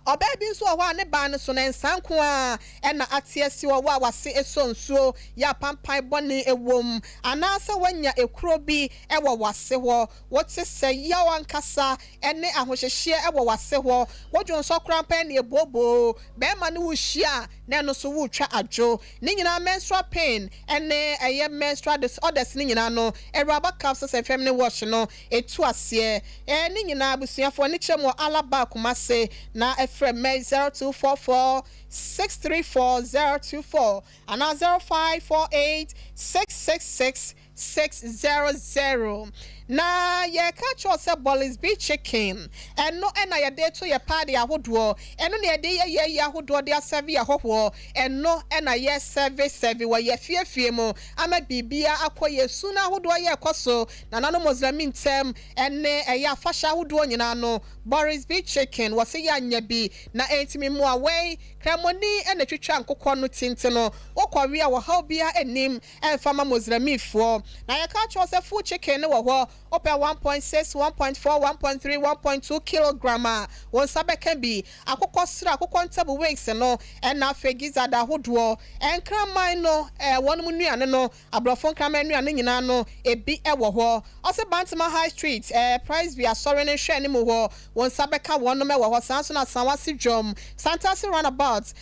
Oba bi nso wa ne ba ne so na nsanko a na atiesi wa wase esonsuo ya pampan bone ewom anase wanya ekuro bi ewo wase ho wote se yawan kasa ene ahohehye ewo wase ho wodwo nso krampan ne ebobo be ma ne wuhia na no so wutwa adwo ne nyina menstrual pain ene eye menstrual disorders ne nyina no eraba capsules and feminine wash no etu ase ne nyina abusuafo ne chemo alaba kumase na efrem 0244 634 and 0548 666 600. Na ye catch us a Bolly's Beach chicken and no ena ya de to your party a hoodwo and no ye de ye hoodwo de serve ya hoho and no ena ye service wa ye fie mo ama bibia akoye suna hoodwo ye koso na nano muslimin tem ene ya fasha hoodwo nyina no Boris Beach chicken was ya nya bi na entimi mo away kremoni ene twetwa nkokɔ no tintino wokɔwe a wo ha bia enim emfama muslimin fo na ye catch us a full chicken wo ho up at 1.6, 1.4, 1.3, 1.2 kilogram. One sabe can be a cocosra, cocontable weeks and no, and now figures at the hoodwo, and cramino, 1 million no, a blofon cramino, a big ewo, also Bantama High Street, price via Soren and Shanimo, one sabeca, one number was Sanson at Sawasi Jom, Santasi runabout,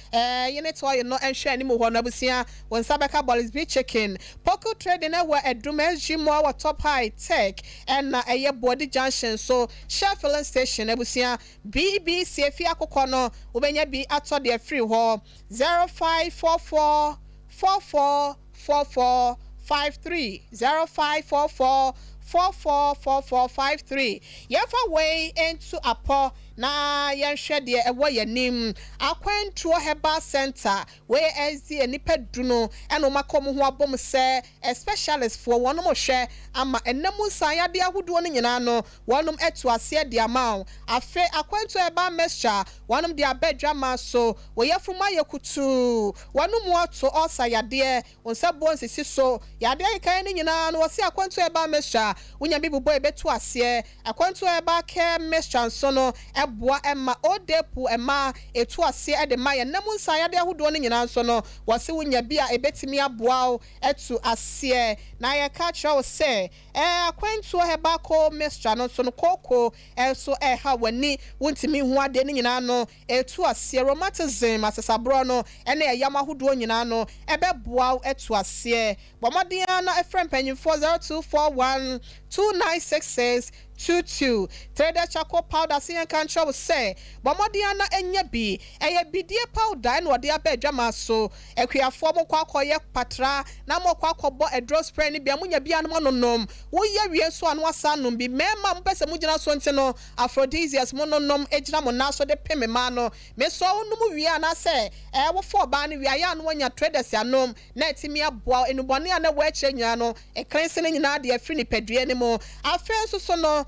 you know, why you know, and Shanimo, one Abusia, one sabeca Bolly's Beach chicken, Poco trading where a Dumes Jimo top high tech. And na eye body junction so share filling station ebusia BBC efia kokono ubenya bi ato de free ho 0544 444453 0544 444453 yefa way into apo na yenhwe de ewo yanim akwantuo herbal center where SD enipa duno eno makom ho abom se specialist for wonom hwe ama enemu sanya de ahodo no nyina no wonom etu ase de ama afe akwantuo herbal mixture wonom de abedwa ma so we yefuma yekutu wonom wato osayade onsa bonsisi so yade kan ni nyina no wose akwantuo herbal mixture unya bibubo ebetu ase akwantuo herbal care mixture so no eboa emma odepu emma etu ase ede ma ye namu nsayade ahodo no nyina so no wose wunya bia ebetimi aboa etu ase na ye ka cho se akwantuo herbal co mixture no so no koko so ha wani wuntimi hu ade no nyina no etu ase rheumatism asesabro no ene yam ahodo nyina no ebeboa etu ase bomadia na efrem panyimfo 0241 2966 22 trader charcoal powder see can show say bomodiana enya bi eye bidie powder na ode abedwa maso ekwiafo mo kwakoye patra na mo kwakobo edro spray ni bia munya bia no nonom wo ye wie so anu asa nom bi mema mpese mugina so nti no aphrodisiacs mo nonom ejina mo na so de peme ma no me so onum wie na say wo fo ba ni wie ya no nya traders anom na etimi aboa enubone ana wo akye nya no ekrense ni nyina de afri ni padue ni mo afenso so no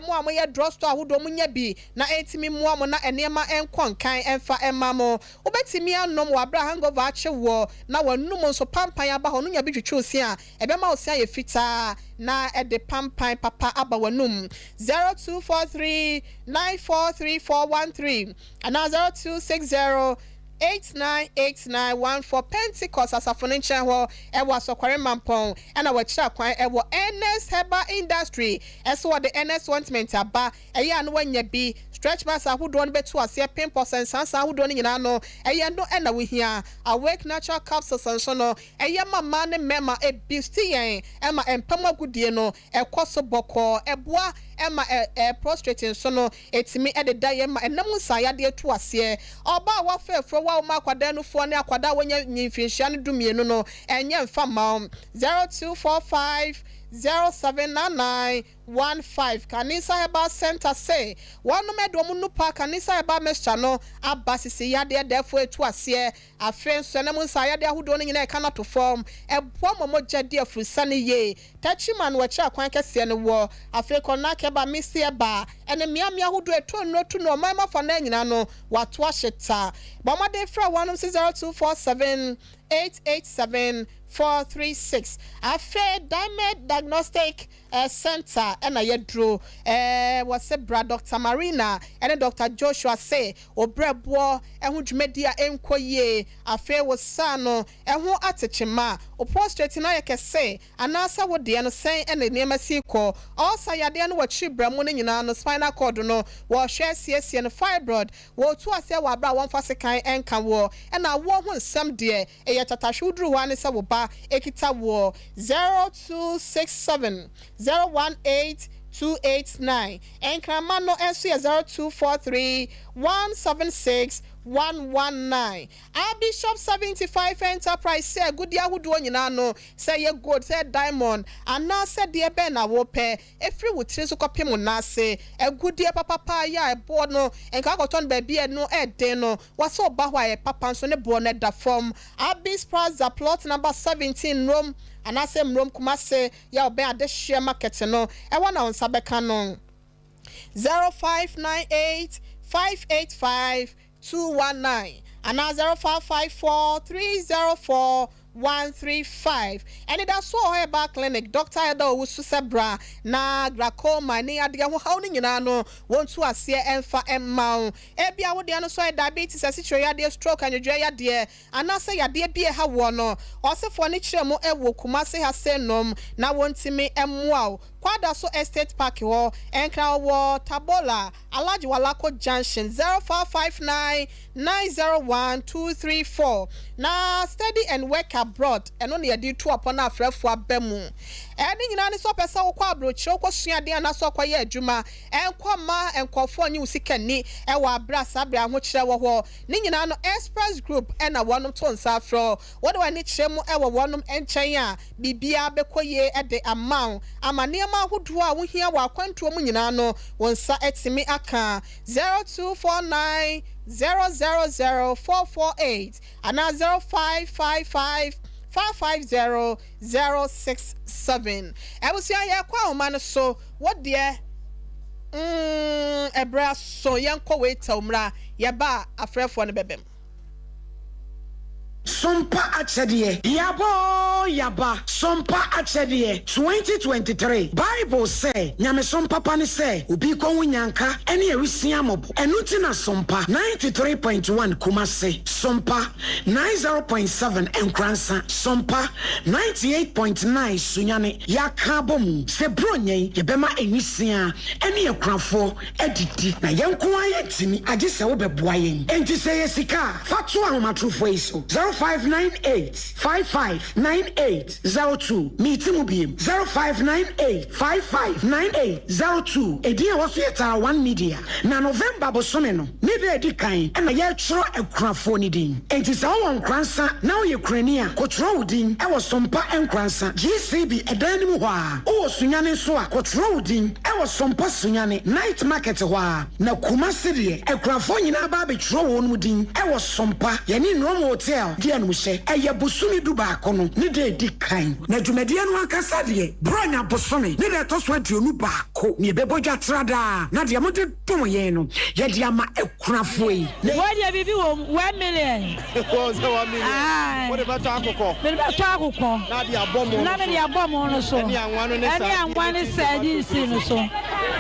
mo amoye drugstore ahodo munya bi na entimi mo mo na enema enkonkan emfa emamo obetimi anom wa bra hangover achewo na wanum nso pampan aba ho no nya bi twetwe osia ebema osia ye fita na ede pampan papa aba wanum 0243 943413 and 0260 898914 Pentecost asafoniche ho ewo asokware mampon na wachira kwan ewo NS Herbal Industry eso the NS ointment aba eya no wanya bi stretch marks ahodo no betu ase pimples and sansa ahodo no nyina no eya no na we hia awake natural capsules and so no eya mama ne mema e bisti yen ema empam agudie no ekoso boko eboa ema prostrating so no etimi ededa ye ma enam nsayade etu ase oba wa fefro wa ma kwada no fo ne akwada wonya nyimfinhia no dumie no no enye mfa ma 0245 079915 Kanisa Herbal Center say one medom no pa Kanisa Herbal Mixture no abasisi yade defo etu ase afen so na munsa yade ahodo no nyina e kana to form ebo momoja de afusane ye tachiman wacha kwan kese ne wo afeko na keba misi eba ene miamia ahodo etu no tu no mama fa na nyina no wato ahyeta bomade fra 100247 887-436. Afe Diamond Diagnostic Center and a yedro was a bra Dr. Marina and Dr. Joshua say obrebo and who media enkoye afe was sano and who atechima or prostrate na yake say and nasa would the ano say and the name siko also yadian what she bramoning in no spinal cord no was share CSC and fibroid wo to ase wa bra one fasekan and can war and I won some dear a yatata should one is a woba ekita war 0267 018-289 and Kramano NC 0243-176-119. Our Bishop 75 Enterprise say good ya would one no say ye good said diamond and now said dear Ben a wope if you would trace copy monase a good dear papa ya a bono and kagoton baby no deno was so bahwa papa so ne bonnet da form. Our Bishop plot number 17 Rome. And I say Mrom Kumase ya obe ade share market no e wana on sabeka no 0598-585-219 and now 0554-304-135 and it so Heba Clinic Dr. Edo Wusu Sebra na glaucoma ni adia ho hawni nyina no wontu ase emfa emma ebia wo de no so diabetes asitwe ya de stroke anodwa ya de anase ya de bie ha wo no osefo ni kiremo ewo Kumase ha senom na wontimi emmoa Kwada so estate park wo enkra wo Tabola Alaji Walako Junction 0559-901-234 na study and work abroad eno ne yedi to upon afrefo abemu eni nyina ni so pesa wo kwa abrochi wo sua de na so kwa ye adwuma enkoma enkofo nyi usikani e wa abrasa abra ho kire wo ho ni nyina no express group ena wonom to nsafro wo de wani kiremu e wo wonom enchen a bibia bekoye e de amount amane ma hudu a wo hia wa kwantuo mu nyina no wonsa etimi aka 0249 000-448 and 0555-550-067. I will say ya kwa man so what dear ebra so yanko wait umra yaba afrefo ne bebem. Sompa Achedie Yaba Sompa Achedie 2023 Bible say Nyame Sompa pani say Ubi ko wunyanka ene ewisia mobo enuti na Sompa 93.1 Kumase Sompa 90.7 Nkransa Sompa 98.9 Sunyane Yaka bomu se bronye yebema enisia ene ekranfo edidi na yenko ayetimi agise wo beboa yen enti se yesika fatu ahomatrofo iso 0598-559802 meeting will be 0598-559802 Edia was yet 1 media na November bosomeno media di kind and a year tro a crafoni din and is our cransa now Ukrainian control din I was Sompa Nkransa GCB a danimu o sunyane soa control din I was Sompa sunyane night market wa na Kumase a crafoni na baby tro won din I was Sompa yani no hotel dia no she eye bosumi du ba kono ne de di kan na dwumadie no akasa de bronya bosumi ne de to so aduonu ba ko ne bebodwa trada na de mo de tom ye no ye de ama ekunafo yi wo de bibi wo 1 million ko so 1 million wo de ba to akoko me ba to akoko na de abomo na me de abomo no so eni anwa ne sadi si no so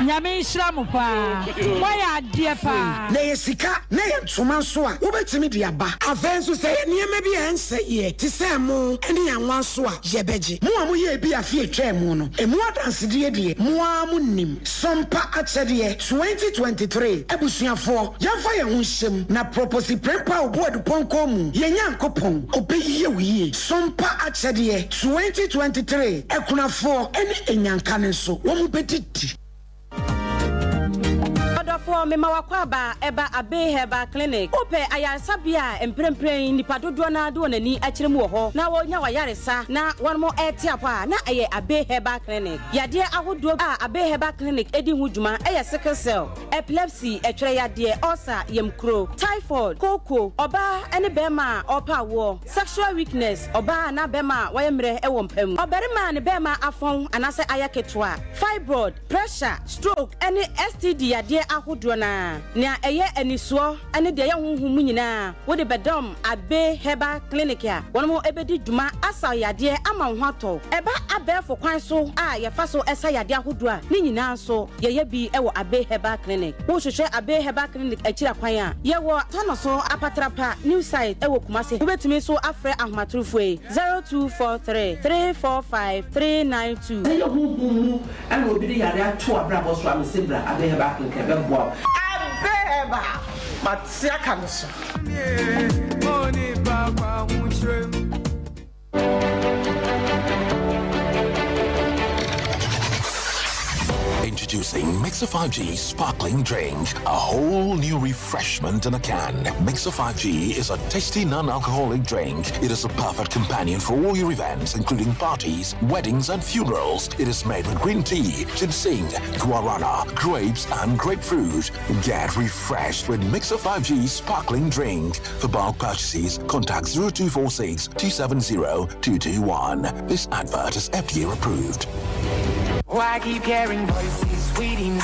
nyame nhira mo pa wo ya de pa na yesika na ye ntoma so a wo betimi de aba avenso say niema bi ense ye ti say mo eni anwa so a ye beje mo amu ye bi afie twa mo no emu adanse de de mo amu nim Sompa Achedie 2023 ebusuafo yamfa ye ho hyem na propose prepa oboadu ponko mu ye nyankopon obeyiye wiye Sompa Achedie 2023 ekunafo eni enyanka ne so wo mu bedidi for me mawakwaba eba abe heba clinic ope ayansabia emprempren nipa dodo na do nani akiremu ho na wonya wayaresa na wonmo etiapa na aye abe heba clinic yade ahodo a abe heba clinic edi hudwuma eye sickle cell epilepsy etwere yade ulcer yemkro typhoid koko oba ene bema opa wo sexual weakness oba na bema wayemre ewo mpam oberima ne bema afon anase ayaketwa fibroid pressure stroke ene STD yade ahodoɔ na nea ɛyɛ anisoɔ ane deɛ yɛ honhom nyinaa wode bɛdɔm abe herbal clinic a wɔn mo ebedi dwuma asa yadeɛ ama ho atɔ ɛba abɛɛfo kwan so a yɛfa so ɛsa yadeɛ ahodoɔ a ne nyinaa nso yɛyɛ bi ɛwɔ abe herbal clinic wo hwehwɛ abe herbal clinic akyira kwan a yɛwɔ tɔno so apatrapa new site ɛwɔ kumase wobɛtumi so afrɛ ahomatorofo 0243 345 392 ɛyɛ honhom ɛna obi de yare ato abrabɔ so amese bra abe herbal clinic ɛbɛboa abeba matia kan so Introducing Mixer 5G Sparkling Drink, a whole new refreshment in a can. Mixer 5G is a tasty non-alcoholic drink. It is a perfect companion for all your events, including parties, weddings, and funerals. It is made with green tea, ginseng, guarana, grapes, and grapefruit. Get refreshed with Mixer 5G Sparkling Drink. For bulk purchases, contact 0246 270 221. This advert is FDA approved. Why keep hearing voices weeding,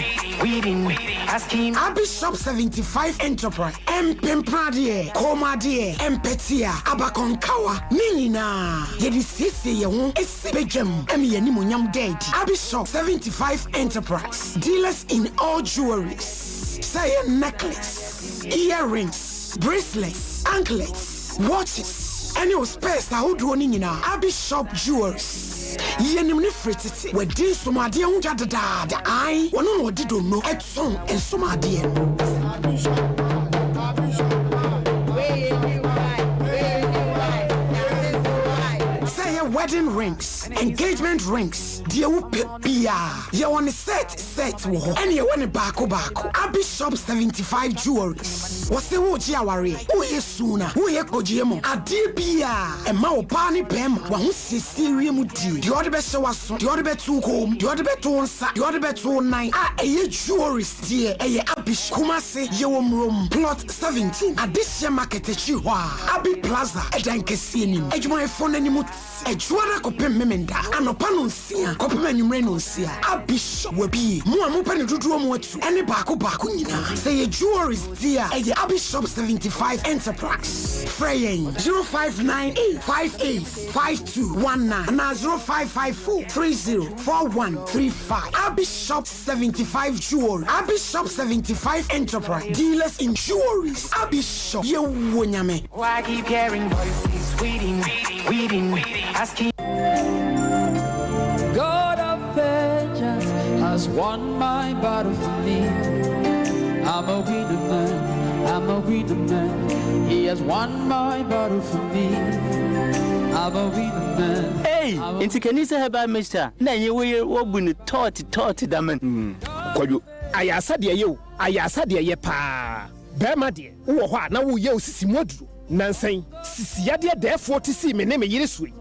asking Bishop 75 Enterprise, Mpempradie, Komadie, Empetia, Abakonkawa, Nina, Yedisisi Yahoo, Esbejem, Emianimunyam Dead, Bishop 75 Enterprise, dealers in all jewelries, say necklace, earrings, bracelets, anklets, watches, and your spares that hold one in Bishop Jewelries. Yenim ni frititi we di somade ho jadada ai wono no di do no etson ensomade say wedding rings, engagement rings, dear pia. You want set wo and you want bako Bishop 75 jewelries. What's the wo jiaware? Who ye sooner? Who ye kojiemo? Ade bia e ma wo pa ni pem wa ho sisirie mu di. The other best was the other bet to home, the other bet to onsa, the other bet to nine. Ye jewelries dear e Abish Kumase Yewom room plot 17 Adisha market chiwa Abi Plaza edankesi ni ejuma phone ni mut ejuara kopem memenda anopa no nsia kopem anwumre no nsia Abish wabi mu amopa ne duduo mu atu ene baako nyina say ye jewelries dear e Abishop 75 Enterprise Freyen 0598585219 na 0554304135 Abishop 75 Jewelry Abishop 75 Enterprise dealers in jewelries Abishop ye wonyame. Why keep hearing voices weeding asking God of vengeance has won my battle for me. I'm a winner man. He has won my battle for me. I'm a winner man. Hey, into Kenisa Heba Mister. Na ye wo bu ni toti daman. Kwaju, ayasa de ye pa. Bema de, wo ho na wo ye osisi moduru. Nansan, sisi de therefore to see me name yire sui.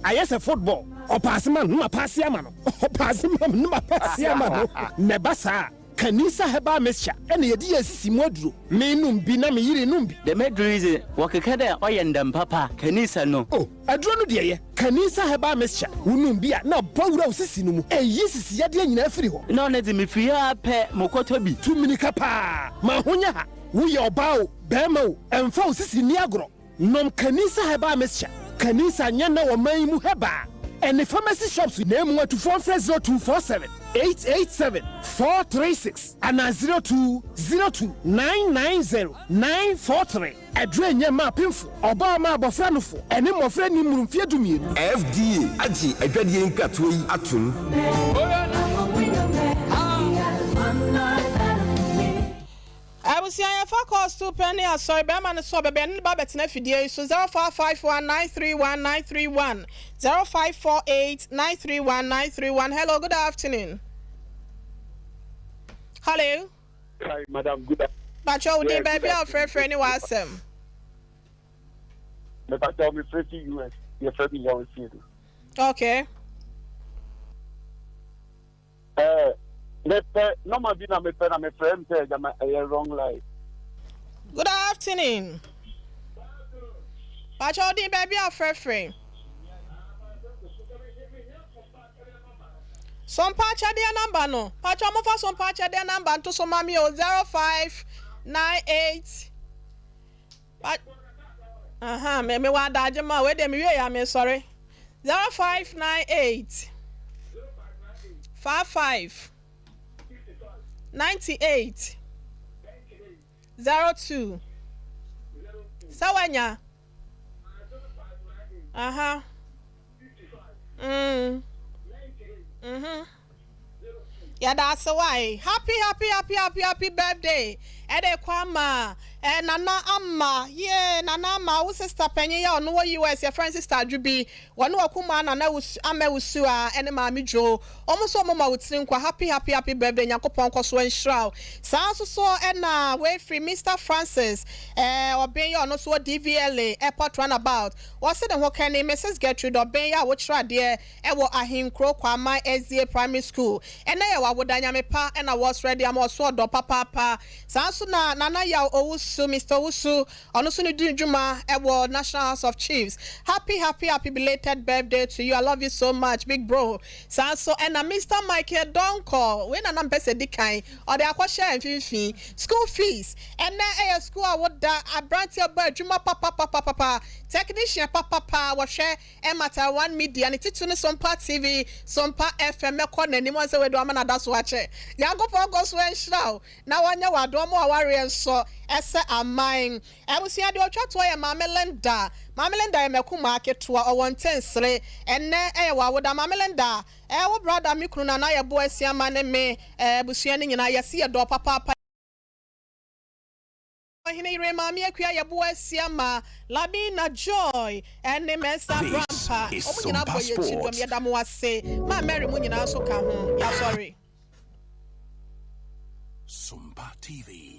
Ayasa football. Opasman no pass yamano. Opasman no pass yamano. Nebasa. Kanisa heba mesha ene yedi asisi moduro me numbi na me yire numbi the medro is wakeka da oyendam papa kanisa no oh aduro no de ye kanisa heba mesha unumbi a na bawura osisi no mu eyi sisi yade nyina afiri ho na ona de me firi apɛ mokoto bi tuminika pa ma honya ha wo ye obao bema o emfa osisi ni agro nom kanisa heba mesha kanisa nya na wo man mu heba and the pharmacy shops with name 0247 887 436 and 0202 990 Adren yama pinfo oba ma abofranofo ene mofra ni murumfie dumienu FDA agi adwadie nkatoyi atum I will see I focus to penny sorry Beman so baby and Babette Nefidia so 0551931931 0548931931. Hello, good afternoon. Hello. Hi, madam, good afternoon. But you would baby our friend for any wasem. But I tell me 50 US, you're 30 young. Okay. No, my dinner, my friend said I'm a wrong line. Good afternoon. But you baby our friend. Sompa Chadia number no. Pachamofa Sompa Chadia number to Somami 0598. Me wa dajema we dem we ya me sorry. 0598 55 98 02 Sawanya. Yeah, that's why. Happy birthday. Ede kwama. Nana amma. Yeah, nana amma. Who sister penye ya no US your friend sister Jubi. Wanu akuma nana ame usua ene mami jo. Almost mama utinkwa happy birthday Nyakopon kwaso enshraw. So ena way free Mr. Francis. Oben ya no so DVLA airport runabout. What's the ho kane Mrs. Gertrude oben ya wo tra de ewo ahinkro kwa my SDA primary school. Ena ya wawodanya me pa ena was ready am so do papa. Sanso na nana ya owusu Mr. Wusu ono so ni djuma ewo National House of Chiefs. Happy belated birthday to you. I love you so much big bro. Sanso ena Mr. Michael Donko we na pese dikan or the akwasha mfimfi school fees ena school awoda abranti oba djuma papa technician papa wo hwe emata one media ne titu ne Sompa TV Sompa FM ekọ na nimo se we do amana da so ache Yakopon go so enhraw na wanya wado mo aware enso ese aman ebusia de otwa to ye Mamelenda ye mekuma aketo o wontensere enne wa woda Mamelenda wo brother mi kunu na ye bo asia ma ne me ebusia ne nyina yesi ye do papa Hine mami akua yebo asiama Labina Joy ene mesa grandpa omunyina boye chidom yedamo ase ma Mary munyina so ka ho ya sorry Sompa TV